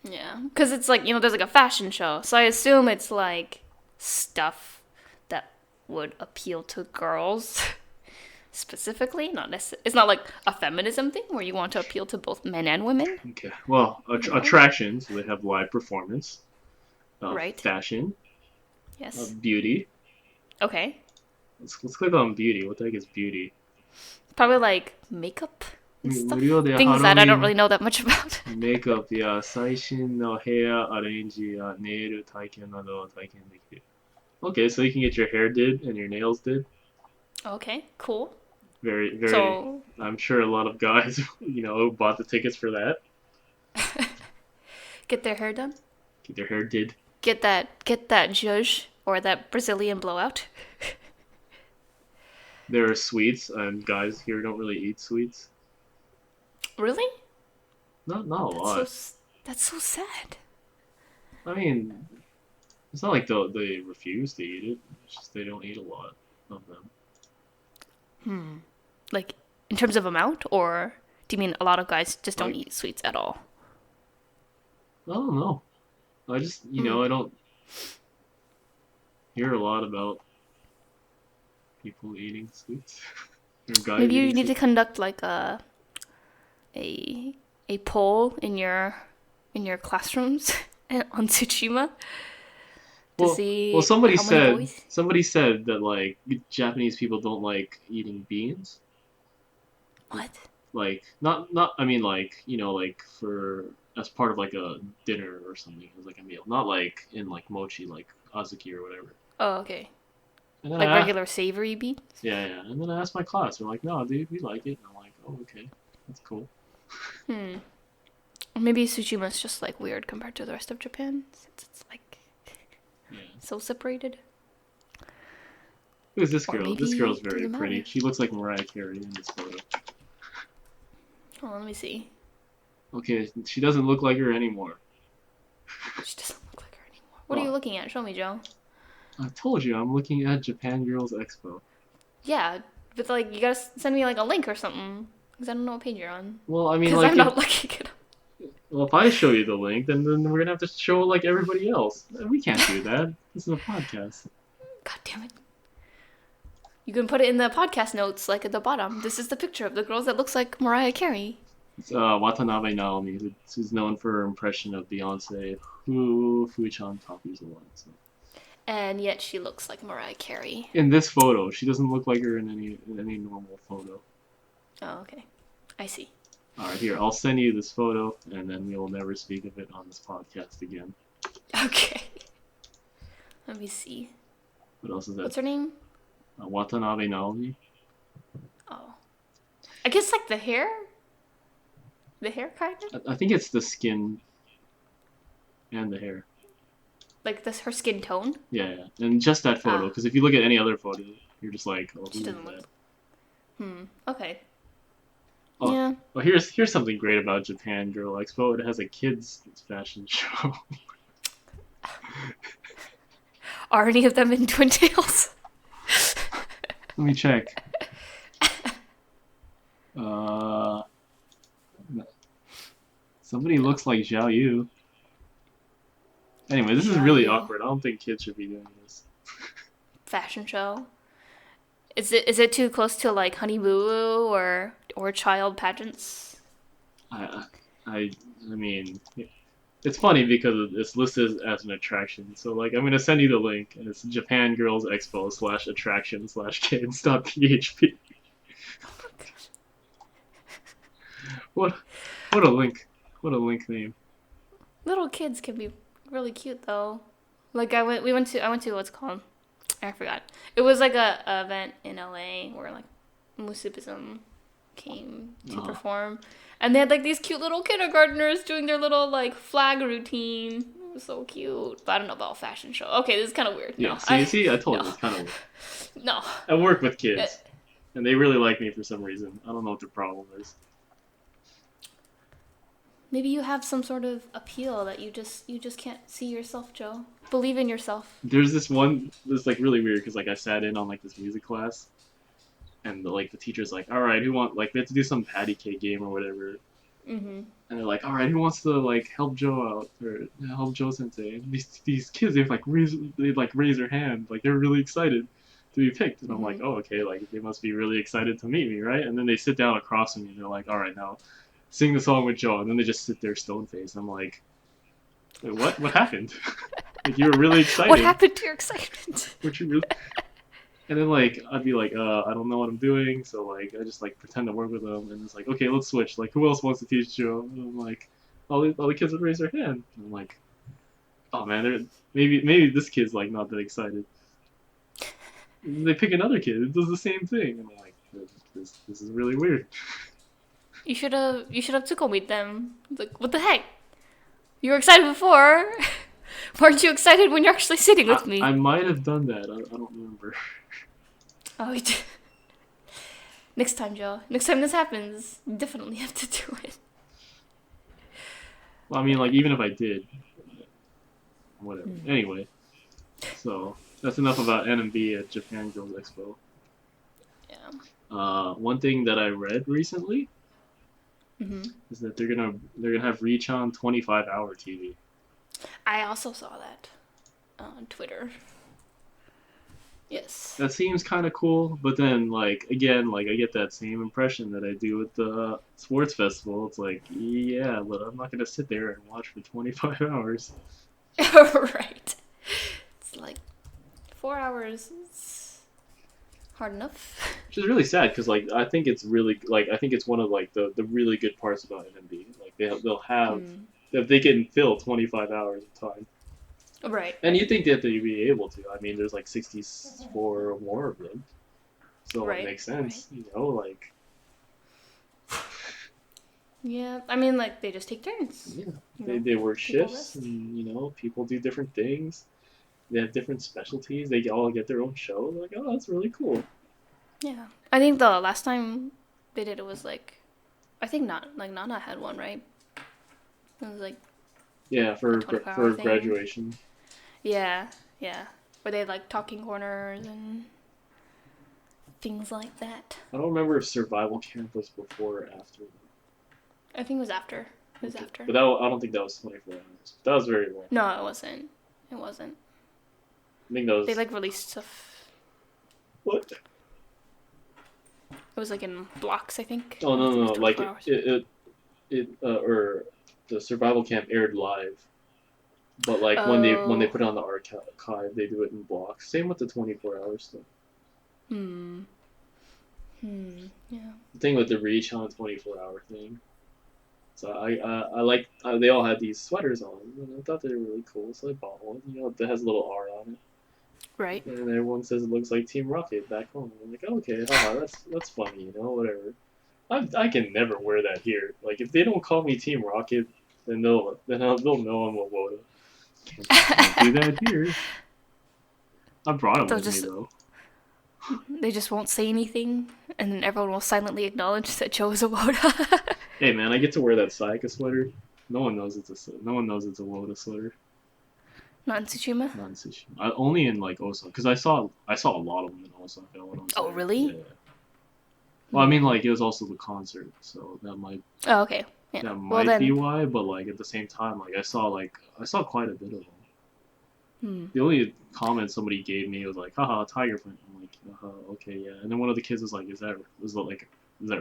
Yeah, because it's like, there's like a fashion show, so I assume it's like stuff that would appeal to girls specifically. Not necessarily. It's not like a feminism thing where you want to appeal to both men and women. Okay. Well, attractions. They have live performance. Right. Fashion. Yes. Beauty. Okay. Let's click on beauty. What the heck is beauty? Probably like makeup and stuff. 無料で Things that I don't ハロウィン really know that much about. メイクアップや最新のヘアアレンジやネイル体験などを体験できる。Okay, so you can get your hair did and your nails did. Okay, cool. Very, very. So, I'm sure a lot of guys, bought the tickets for that. get their hair done. Get their hair did. Get that zhuzh or that Brazilian blowout. There are sweets, and guys here don't really eat sweets. Really? Not a lot. That's so sad. I mean, it's not like they refuse to eat it. It's just they don't eat a lot of them. Like, in terms of amount, or do you mean a lot of guys just don't eat sweets at all? I don't know. I just, I don't hear a lot about people eating sweets. Or guys Maybe you eating need to sweets. conduct like a poll in your classrooms on Tsushima to see Well, somebody how many said boys. that like Japanese people don't like eating beans. What? Like not I mean like like for as part of like a dinner or something as like a meal, not like in like mochi like azuki or whatever. Oh, okay. And then Like I regular savory beans? yeah, and then I asked my class, they're like, no, dude, we like it. And I'm like, oh, okay, that's cool. Maybe Tsushima's just like weird compared to the rest of Japan, since it's like Yeah. so separated. Who's this Or girl? maybe This girl's it very doesn't pretty. matter. She looks like Mariah Carey in this photo. Hold on, let me see. Okay, she doesn't look like her anymore. She doesn't look like her anymore. What are you looking at? Show me, Joe. I told you, I'm looking at Japan Girls Expo. Yeah, but like you gotta send me like a link or something, because I don't know what page you're on. Well, I mean, Because like, I'm not looking it up. well, if I show you the link, then we're gonna have to show like everybody else. We can't do that. This is a podcast. God damn it. You can put it in the podcast notes, like at the bottom. This is the picture of the girls that looks like Mariah Carey. It's Watanabe Naomi, who's known for her impression of Beyonce, who Fui-chan copies a lot. So. And yet she looks like Mariah Carey. In this photo, she doesn't look like her in any normal photo. Oh, okay. I see. All right, here, I'll send you this photo, and then we will never speak of it on this podcast again. Okay. Let me see. What else is that? What's her name? Watanabe Naomi. Oh. I guess like the hair? The hair kind of? I think it's the skin and the hair. Like this, her skin tone? Yeah. And just that photo, because if you look at any other photo, you're just like, oh, She who is doesn't that? look. Okay. Oh, Yeah. Well, here's something great about Japan Girl Expo. It has a kids fashion show. Are any of them in Twintails? Let me check. Somebody looks like Zhao Yu. Anyway, this is really awkward. I don't think kids should be doing this. Fashion show. Is it too close to like Honey Boo Boo or child pageants? I mean, it's funny because it's listed as an attraction. So like, I'm gonna send you the link, and it's Japan Girls Expo /attraction/kids.php. What a link! What a link name. Little kids can be really cute though. Like I went to what's it called? I forgot. It was like a event in LA where like Musipism came to perform, and they had like these cute little kindergartners doing their little like flag routine. It was so cute. But I don't know about fashion show. Okay, this is kind of weird. Yeah, No, see, I told you it's kind of weird. No. I work with kids. and they really like me for some reason. I don't know what the problem is. Maybe you have some sort of appeal that you just can't see yourself, Joe. Believe in yourself. There's this like really weird because like I sat in on like this music class, and the teacher's like, all right, who want like we have to do some patty cake game or whatever, Mm-hmm. and they're like, all right, who wants to like help Joe out or help Joe Sensei? And these kids they raise their hand like they're really excited to be picked, and I'm like, Mm-hmm. oh okay, like they must be really excited to meet me, right? And then they sit down across from me, and they're like, all right, now sing the song with Joe, and then they just sit there stone faced. I'm like, wait, what? What happened? Like you were really What excited. happened to your excitement? What you really? And then like I'd be like, I don't know what I'm doing, so like I just like pretend to work with them, and it's like, okay, let's switch. Like who else wants to teach Joe? And I'm like, all the kids would raise their hand. And I'm like, oh man, maybe this kid's like not that excited. And they pick another kid. It does the same thing, and I'm like, this is really weird. You should have took with them. Like, what the heck? You were excited before. Weren't you excited when you're actually sitting with I me? might have done that. I don't remember. Oh, you did. Next time, Joe. Next time this happens, you definitely have to do it. Well, I mean, like even if I did, whatever. Anyway, so that's enough about NMB at Japan Girls Expo. Yeah. One thing that I read recently Hmm. is that they're gonna have Reach on 25-hour TV. I also saw that on Twitter. Yes. That seems kind of cool, but then like again, like I get that same impression that I do with the sports festival. It's like, yeah, but I'm not gonna sit there and watch for 25 hours. Right. It's like 4 hours is hard enough. Which is really sad because like I think it's one of like the really good parts about NMB. Like they'll have Hmm. that they can fill 25 hours of time. Right, And right, you think that they'd be able to. I mean, there's like 64 or more of them. So it right, makes right. sense, like, Yeah, I mean, like, they just take turns. yeah. You They, know, they work people shifts, rest. and, people do different things. They have different specialties. They all get their own show. Like, oh, that's really cool. Yeah. I think the last time they did it was like, I think not, like, Nana had one, right? It was like Yeah, a for 24-hour for thing. graduation. Yeah, yeah. Where they like talking corners and things like that. I don't remember if survival camp was before or after. I think it was after. It was Okay, after. but I don't think that was 24 hours. That was very long. No, it wasn't. It wasn't. I think that They was like released stuff. what? It was like in blocks, I think. Oh I don't no think no it no! was Like 24 hours. it or the survival camp aired live. But like when they Oh. put it on the archive, they do it in blocks. Same with the 24-hour stuff. Hmm. Yeah. The thing with the Reach on 24-hour thing. So I like they all had these sweaters on, and I thought they were really cool. So I bought one. That has a little R on Right. it, and everyone says it looks like Team Rocket back home. I'm like, okay, haha, that's funny, whatever. I can never wear that here. Like if they don't call me Team Rocket, then they'll know I'm a Woda. Can't do that here. I brought him They'll with me just though. they just won't say anything, and then everyone will silently acknowledge that Joe is a Woda. Hey man, I get to wear that Sayaka sweater. No one knows it's a Woda sweater. Not in Tsushima. Not in Tsushima. Only in like Osaka, because I saw a lot of them in Osaka when I was Oh, there. Yeah. really? Well, I mean, Hmm. like it was also the concert, so that might Oh, okay. Yeah. that Well might be then. why. But like at the same time, I saw quite a bit of them. Hmm. The only comment somebody gave me was like, "Haha, tiger print." I'm like, "Haha, okay, yeah." And then one of the kids was like, is that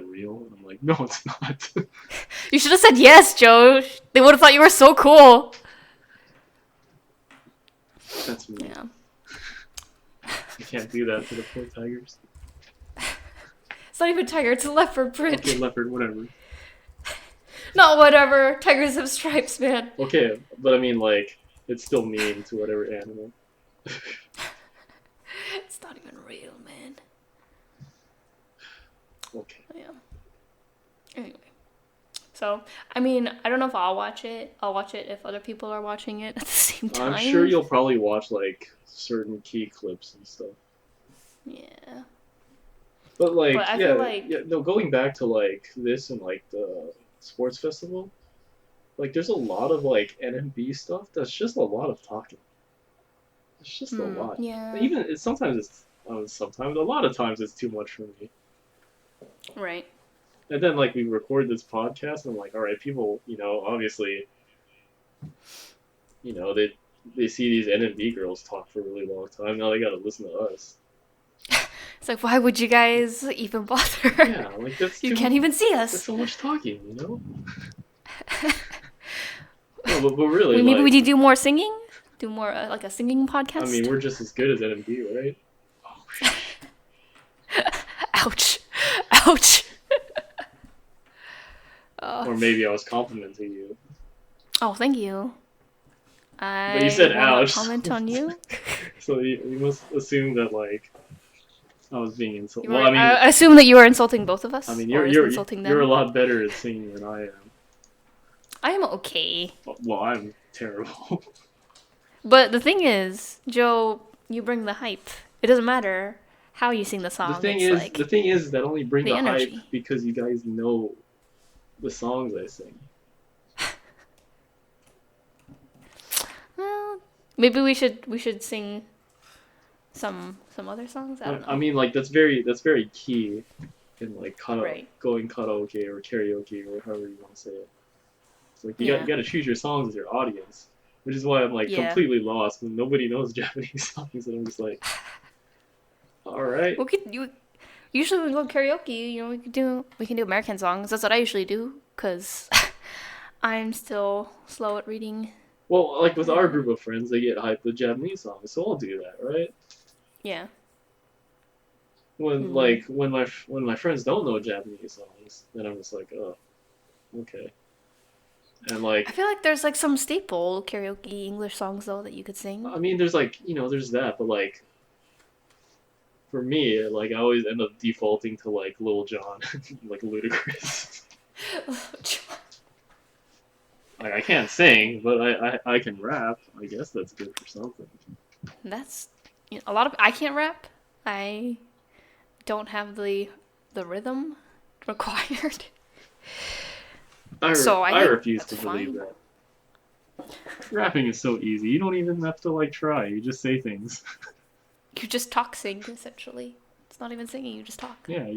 real?" And I'm like, "No, it's not." You should have said yes, Joe. They would have thought you were so cool. That's me. Yeah. I can't do that to the poor tigers. It's not even tiger. It's a leopard print. Okay, leopard, whatever. Not whatever. Tigers have stripes, man. Okay, but I mean, like, it's still mean to whatever animal. It's not even real, man. Okay. Yeah. Anyway. So, I mean, I don't know if I'll watch it. I'll watch it if other people are watching it at the same time. I'm sure you'll probably watch, like, certain key clips and stuff. Yeah. But But like, I feel yeah, like yeah. No, going back to like this and like the sports festival, like there's a lot of like NMB stuff that's just a lot of talking. It's just a lot. yeah, Even sometimes it's sometimes a lot of times it's too much for me. right. And then like we record this podcast, and I'm like, all right, people, obviously, they see these NMB girls talk for a really long time. Now they got to listen to us. It's like, why would you guys even bother? Yeah, like that's You too. can't even see That's us. so much talking. No, but really, Maybe we like, need to do more singing. Do more like a singing I mean, podcast. we're just as good as NMB, right? Oh, Ouch, ouch. Uh, or maybe I was complimenting you, oh, thank you. but you I said will not ouch, comment on you. so you must assume that like I was being insulted. You Well, were. I assume that you are insulting both of I us, mean, or you're is you're insulting you're a them. lot better at singing than I am. I am okay. Well, I'm terrible. But the thing is, Joe, you bring the hype. It doesn't matter how you sing the the song. thing It's is, the like thing is that only bring the the hype energy. because you guys know the songs I sing. Well, maybe we should sing some other songs. I don't I know. mean, like that's very key in like Right. going karaoke or karaoke or however you want to say it. It's like you Yeah. got to choose your songs as your audience, which is why I'm like Yeah. completely lost when nobody knows Japanese songs, and I'm just like, all right. We could you usually when we go karaoke, we can do American songs. That's what I usually do cuz I'm still slow at reading. Well, like with our Uh, group of friends, they get hyped with Japanese songs, so I'll do that, right? yeah. When Hmm. like when my friends don't know Japanese songs, then I'm just like, oh, okay. And I like, feel like there's like some staple karaoke English songs though that you could sing. I mean, there's like there's that, but like for me, like I always end up defaulting to like Lil Jon, like Ludacris. Like I can't sing, but I can rap. I guess that's good for something. That's a lot of I can't rap. I don't have the rhythm required. So I I think refuse that's to believe fine. that. Rapping is so easy. You don't even have to like try. You just say things. You just talk sing essentially. It's not even singing, you just talk. Yeah.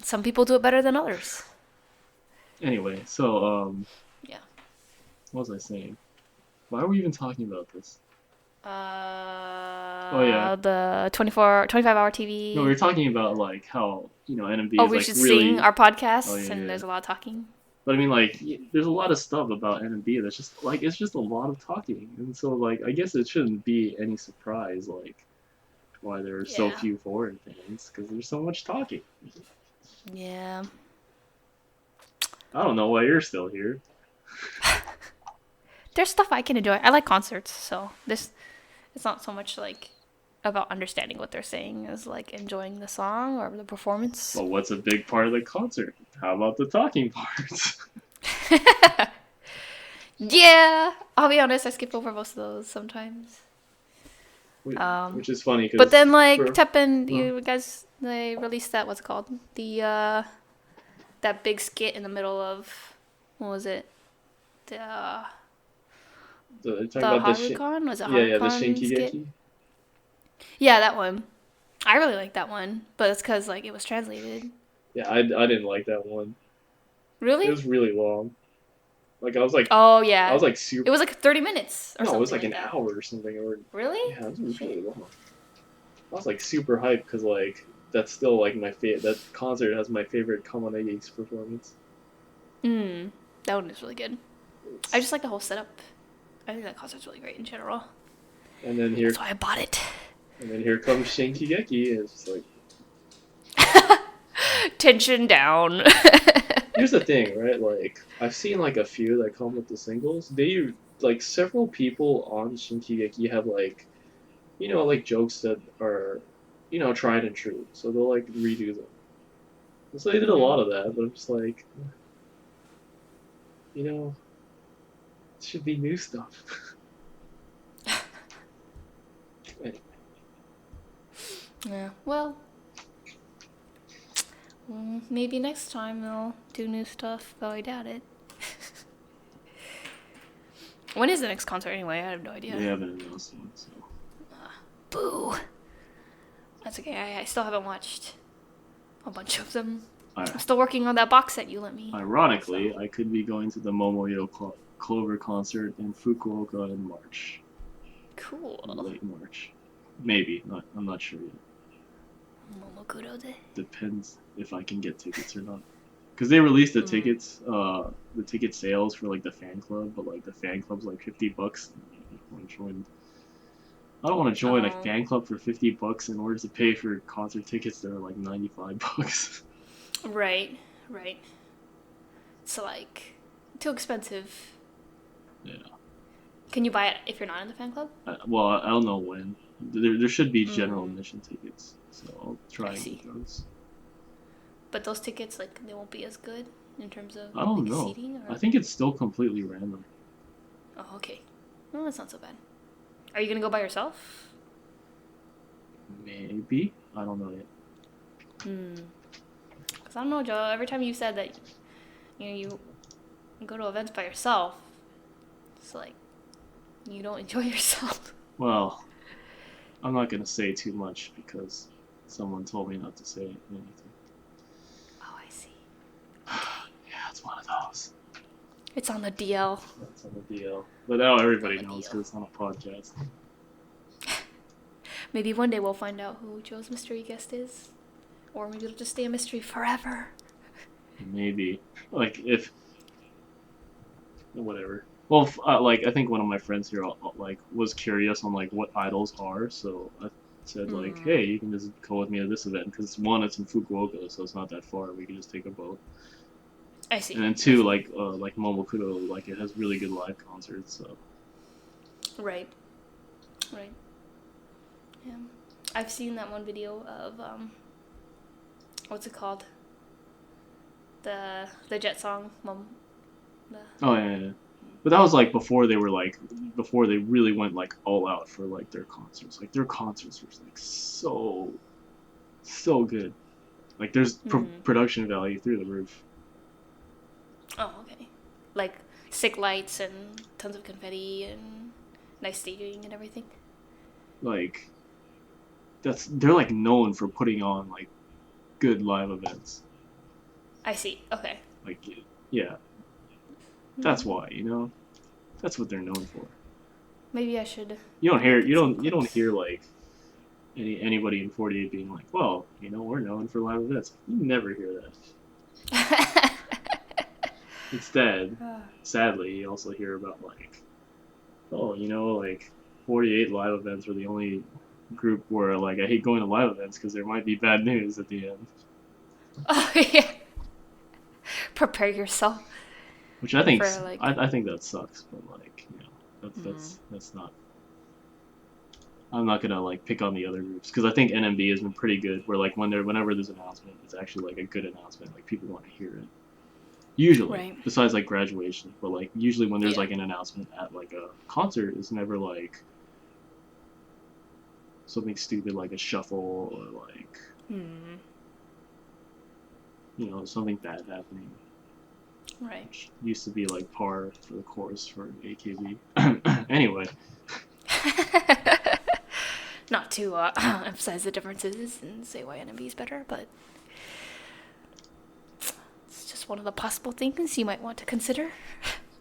Some people do it better than others. Anyway, so Yeah. what was I saying? Why are we even talking about this? Oh yeah. The 25-hour No, we were TV. talking about like how NMB Oh, is we like should sing really. our Oh podcasts yeah, and yeah. there's a lot of talking. But I mean, like, there's a lot of stuff about NMB that's just like it's just a lot of talking, and so like I guess it shouldn't be any surprise like why there are so Yeah. few foreign fans because there's so much talking. Yeah. I don't know why you're still here. There's stuff I can enjoy. I like concerts, so this it's not so much like about understanding what they're saying as like enjoying the song or the performance. But what's a big part of the concert? How about the talking parts? Yeah, I'll be honest, I skip over most of those sometimes. Which is funny But because then like for Teppen, huh? you guys they released that what's it called that big skit in the middle of what was it the Talking the about Harukan was it yeah, the Harukan skit? Shinkigeki. Yeah, that one. I really like that one, but it's because like it was translated. Yeah, I didn't like that one. It Really? was really long. Like Oh I was yeah, like it super. was like 30 minutes or No, it was something like like an that. hour or something. Or Really? yeah, it was Shit. really long. I was like super hyped because like that's still like my favorite. That concert has my favorite Kamanegi's performance. That one is really good. I It's, just like the whole setup. I think that concert's really great in general. and then That's why I bought it. comes Shinkigeki, and it's just like Tension down. here's the thing, right? Like I've seen like a few that come with the singles. They like several people on Shinkigeki have like like jokes that are tried and true, so they'll like redo them. And so they did a lot of that, but I'm just like you know it should be new stuff. Anyway, Yeah. Well, Maybe next time they'll do new stuff, though I doubt it. When is the next concert anyway? I have no idea. They haven't announced one, so. Boo. That's okay. I still haven't watched a bunch of them. I'm still working on that box set you let me. Ironically, I could be going to the Momoyo Clover concert in Fukuoka in March. Cool. Late March. Maybe. I'm not sure yet. Momokuro de. Depends if I can get tickets or not. Because they released the tickets, the ticket sales for like the fan club, but like the fan club's like $50. I don't want to join a fan club for $50 in order to pay for concert tickets that are like $95. Right. It's like too expensive. Yeah. Can you buy it if you're not in the fan club? Well, I don't know when. There should be general admission tickets, so I'll try and get those. But those tickets, like, they won't be as good in terms of I don't like, know. seating? Or... I think it's still completely random. Oh, okay. Well, that's not so bad. Are you gonna go by yourself? Maybe. I don't know yet. Because I don't know, Joe. Every time you said that, you go to events by yourself, it's like you don't enjoy yourself. Well, I'm not gonna say too much because someone told me not to say anything. Oh, I see. Yeah, it's one of those. It's on the DL. That's on the DL. But now everybody knows because it's on a podcast. Maybe one day we'll find out who Joe's mystery guest is. Or maybe it'll just stay a mystery forever. Maybe. Like, if... Whatever. Well, like, I think one of my friends here, like, was curious on, like, what idols are, so I said, like, hey, you can just go with me to this event, because one, it's in Fukuoka, so it's not that far, we can just take a boat. I see. And then two, like Momokuro, like, it has really good live concerts, so... Right. Yeah. I've seen that one video of, what's it called? The Jet song, Oh, yeah. But that was, like, before they really went, like, all out for, like, their concerts. Like, their concerts were, like, so good. Like, there's production value through the roof. Oh, okay. Like, sick lights and tons of confetti and nice staging and everything? Like, they're, like, known for putting on, like, good live events. I see. Okay. Like, yeah. That's why, That's what they're known for. Maybe I should. You don't hear like anybody in 48 being like, well, we're known for live events. You never hear that. Instead, sadly, you also hear about like, oh, like 48 live events were the only group where like I hate going to live events because there might be bad news at the end. Oh yeah. Prepare yourself. Which I think I think that sucks, but like that's not. I'm not gonna like pick on the other groups because I think NMB has been pretty good. Where like whenever there's an announcement, it's actually like a good announcement. Like people want to hear it. Usually, besides like graduation, but like usually when there's like an announcement at like a concert, it's never like something stupid like a shuffle or like something bad happening. Right. Which used to be like par for the course for AKB. Anyway. Not to emphasize the differences and say why NMB is better, but it's just one of the possible things you might want to consider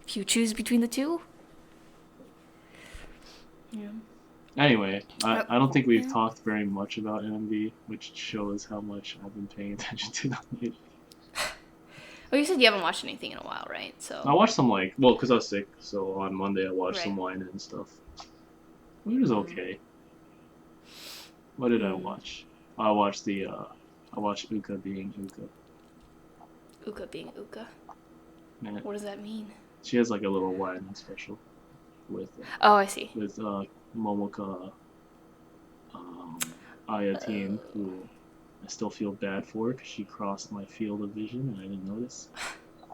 if you choose between the two. Yeah. Anyway, I don't think we've talked very much about NMB, which shows how much I've been paying attention to them lately. Well, you said you haven't watched anything in a while, right? So I watched some because I was sick, so on Monday I watched some line and stuff. It was okay. What did I watch? I watched Uka being Uka. Uka being Uka. Yeah. What does that mean? She has like a little wine special with. Oh, I see. With Momoka, Ayateen, who I still feel bad for because she crossed my field of vision and I didn't notice.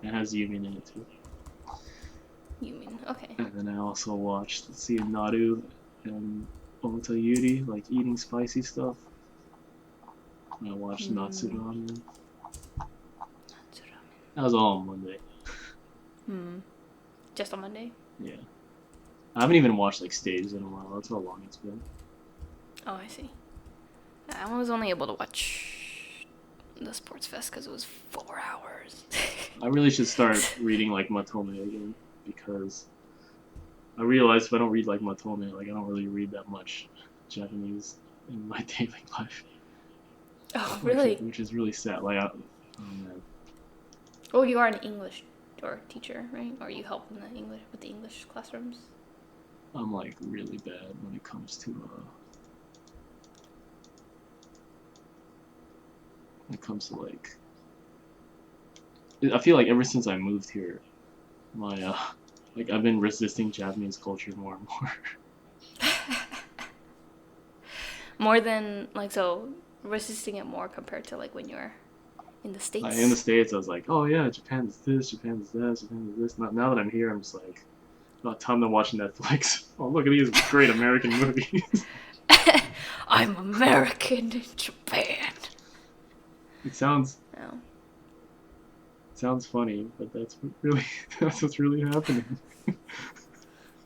It has Yumin in it too. Yumin, okay. And then I also watched Naru and Ota Yuri, like eating spicy stuff. And I watched Natsuran. That was all on Monday. Hmm. Just on Monday? Yeah. I haven't even watched like stages in a while. That's how long it's been. Oh, I see. I was only able to watch the Sports Fest because it was 4 hours. I really should start reading like Matome again because I realized if I don't read like Matome, like I don't really read that much Japanese in my daily life, Oh, really? which is really sad. Oh man, Oh, you are an English or teacher, right? Or you help in the English with the English classrooms? I'm like really bad when it comes to like I feel like ever since I moved here, my like I've been resisting Japanese culture more and more. More than like so resisting it more compared to like when you're in the Like in the States. States, I was like, oh yeah, Japan's this, Japan's that, Japan's this. Now that I'm here, I'm just like, about time to watch Netflix. Oh look at these great American movies. I'm American in Japan. It sounds Oh. funny, but that's really that's what's really happening.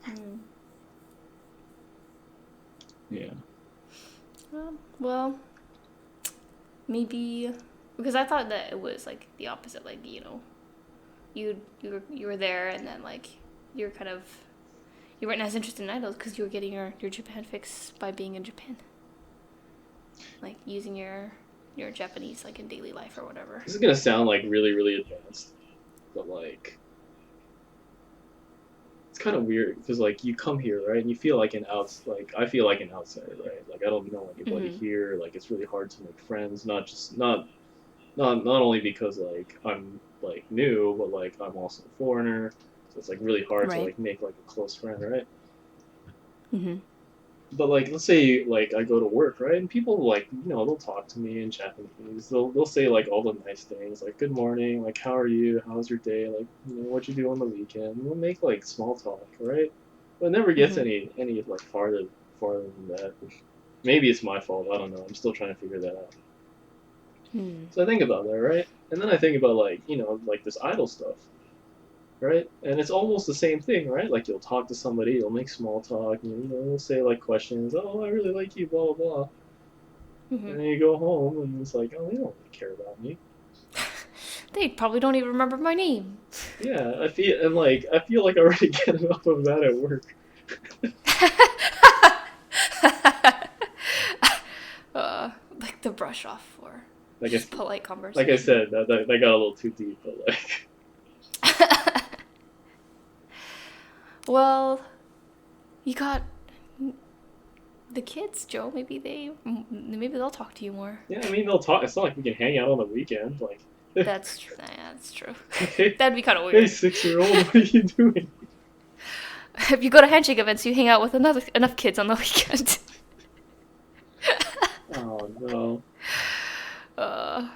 Hmm. Yeah. Well, maybe because I thought that it was like the opposite. Like you were there, and then like you're kind of you weren't as interested in idols because you were getting your Japan fix by being in Japan, like using your Japanese like in daily life or whatever. This is gonna sound like really really advanced, but like it's kind of weird because like you come here right and you feel like I feel like an outsider right, like I don't know anybody Mm-hmm. here, like it's really hard to make friends, not only because like I'm like new, but like I'm also a foreigner, so it's like really hard to Right. like make like a close friend, right? Mm-hmm. But like let's say like I go to work, right, and people like they'll talk to me in Japanese. They'll say like all the nice things, like good morning, like how are you, how's your day, like what you do on the weekend. We'll make like small talk, right? But it never gets Mm-hmm. any like farther than that. Maybe it's my fault. I don't know. I'm still trying to figure that out. Hmm. So I think about that, right? And then I think about like like this idol stuff, right? And it's almost the same thing, right? Like you'll talk to somebody, you'll make small talk, and you'll say like questions. Oh, I really like you, blah blah blah. Mm-hmm. And then you go home, and it's like, oh, they don't really care about me. They probably don't even remember my name. Yeah, I feel like I already get enough of that at work. Like the brush off or Like I just polite like I conversation. said, that got a little too deep, but like Well, you got the kids, Joe. Maybe they'll talk to you more. yeah, I mean they'll talk. It's not like we can hang out on the weekend. Like, That's true. Yeah, that's true. hey, That'd be kind of hey, weird. 6-year-old, what are you doing? If you go to handshake events, you hang out with enough kids on the weekend. Oh no. uh,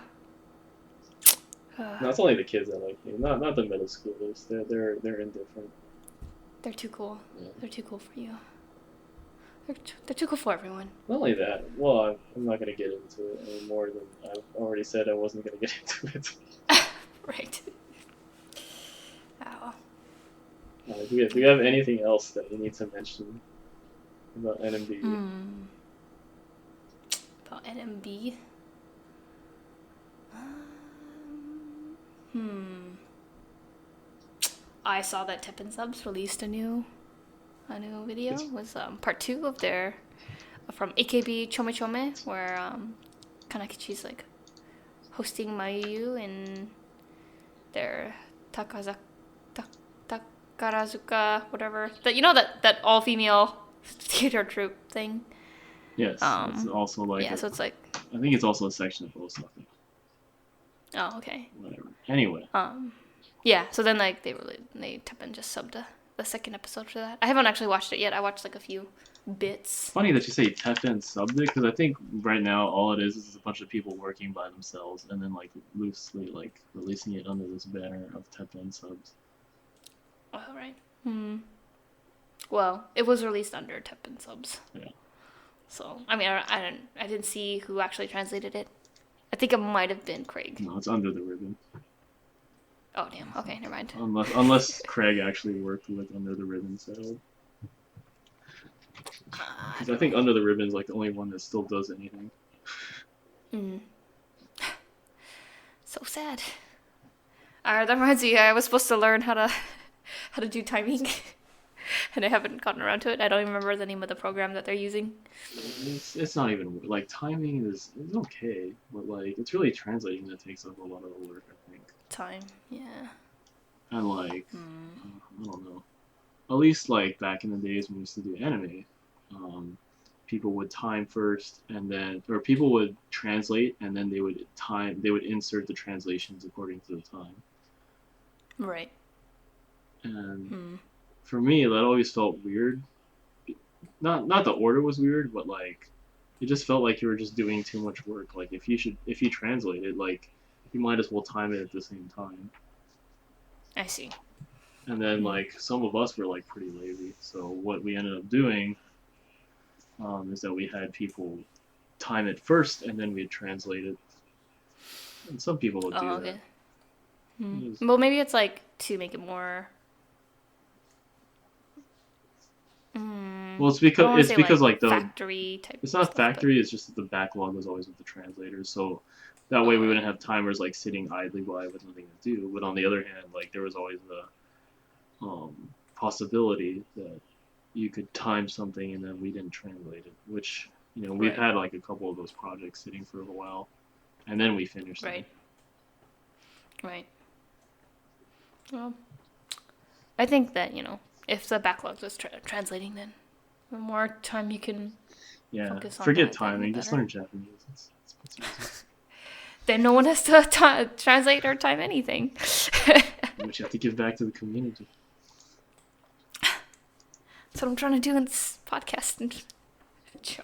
No, it's only the kids that like me, not the middle schoolers. They're indifferent. they're too cool. Yeah. They're too cool for you. They're too cool for everyone. Not only that, well, I'm not gonna get into it any more than I've already said I wasn't gonna get into it. Right. Ow. Do we have anything else that we need to mention about NMB? About NMB. I saw that Tip Subs released a new video. It was part 2 of their from AKB Chome Chome, where Kanakichi's like hosting Mayu in their Takarazuka, whatever. That all female theater troupe thing. Yes, it's also like Yeah, so it's like, I think it's also a section of Osaka. oh, okay. Whatever. Anyway, Yeah, so then like they Teppen just subbed the second episode for that. I haven't actually watched it yet. I watched like a few bits. funny that you say Teppen subbed it because I think right now all it is a bunch of people working by themselves and then like loosely like releasing it under this banner of Teppen subs. Oh, right. Well, it was released under Teppen Subs. Yeah. So I mean, I didn't see who actually translated it. I think it might have been Craig. No, it's under the ribbon. Oh damn. Okay, never mind. Unless Craig actually worked with Under the Ribbon, so I because I don't think know. Under the Ribbon's like the only one that still does anything. Mm. So sad. That reminds me. I was supposed to learn how to how to do timing, and I haven't gotten around to it. I don't even remember the name of the program that they're using. It's not even like timing is okay, but like it's really translating that takes up a lot of the work, I think. Time. Yeah. And like Mm. I don't know. At least like back in the days when we used to do anime, um, people would time first, and then or people would translate, and then they would insert the translations according to the time. Right. And Hmm. for me, that always felt weird. Not the order was weird, but like it just felt like you were just doing too much work. Like if you translate it, like you might as well time it at the same time. I see. And then Hmm. like some of us were like pretty lazy, so what we ended up doing is that we had people time it first and then we'd translate it. And some people would Oh, do that. okay. Hmm. It was, Well, maybe it's like to make it more. well, I don't want to it's say because like like the factory type it's not stuff, but factory. It's just that the backlog was always with the translators, so that way we oh, wouldn't have timers like sitting idly by with nothing to do. But on the other hand, like there was always the possibility that you could time something and then we didn't translate it, which we've right, had like a couple of those projects sitting for a while, and then we finished them. right, right. Well, I think that if the backlog was translating, then the more time you can Yeah, focus on forget that, then the timing. Just better. learn Japanese. It's easy. Then no one has to translate or time anything. Which you have to give back to the community. That's what I'm trying to do in this podcast and show.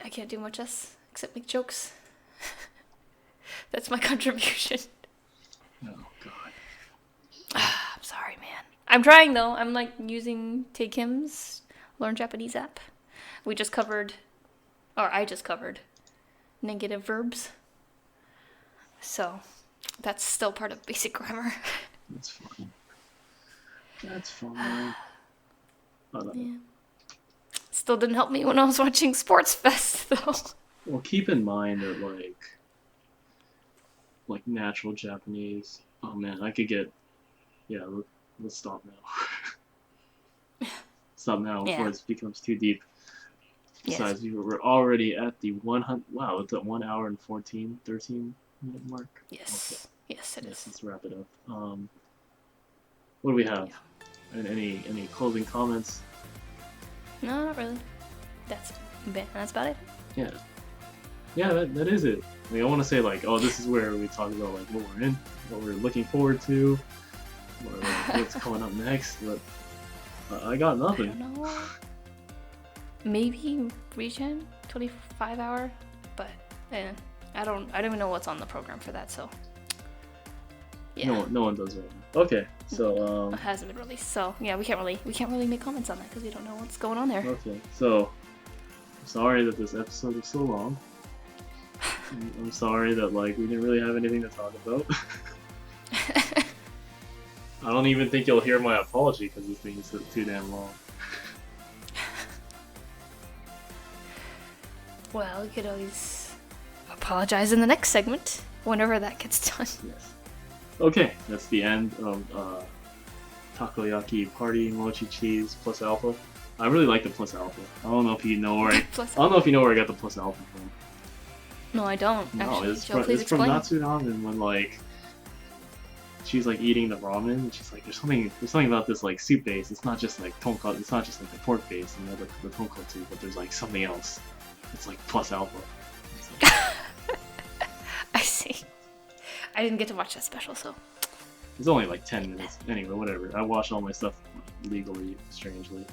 I can't do much else except make jokes. That's my contribution. Oh God. I'm sorry, man. I'm trying though. I'm like using Take Him's Learn Japanese app. We just covered, or I just covered, negative verbs. So that's still part of basic grammar. That's fine. That's fine. Yeah. Still didn't help me when I was watching Sports Fest though. Well, keep in mind that like natural Japanese. Oh man, I could get. Yeah, let's stop now. Stop now before Yeah. it becomes too deep. Yes. Besides, we're already at the 100. Wow, it's at 1 hour and 13 minute mark. Okay. Yes. Yes, it Yes, is. let's wrap it up. What do we have? Yeah. And any closing comments? No, not really. That's about it. Yeah. Yeah, that is it. I mean, I want to say like, oh, this is where we talk about like what we're in, what we're looking forward to, or like, what's coming up next. But I got I nothing. don't know. Maybe Regen 25-hour, but I don't even know what's on the program for that. So yeah, No one does right now. Okay, so it hasn't been released. So yeah, we can't really make comments on that because we don't know what's going on there. okay, so I'm sorry that this episode was so long. I'm sorry that like we didn't really have anything to talk about. I don't even think you'll hear my apology because this thing is too damn long. Well, you could always apologize in the next segment whenever that gets done. Yes. Okay, that's the end of Takoyaki Party Mochi Cheese plus alpha. I really like the plus alpha. I don't know if you know where I don't know if you know where I got the plus alpha from. No, I don't. No, Actually, it's Joe, from, please it's from explain. Natsu Ramen when like she's like eating the ramen and she's like there's something about this like soup base. It's not just like tonkatsu. It's not just like the pork base and the tonkatsu, but there's like something else. It's like plus alpha. It's like, I see. I didn't get to watch that special, so. it's only like 10 minutes. Anyway, whatever. I watched all my stuff legally, strangely.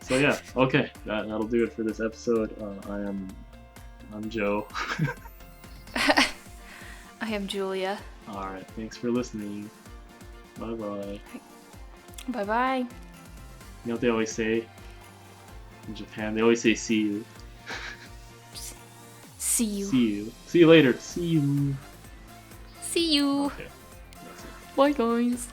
So yeah, okay, that'll do it for this episode. I'm Joe. I am Julia. All right, thanks for listening. Bye bye. Bye bye. You know what they always say in Japan? They always say "see you." See you. See you. See you later. See you. See you. Okay. That's it. Bye, guys.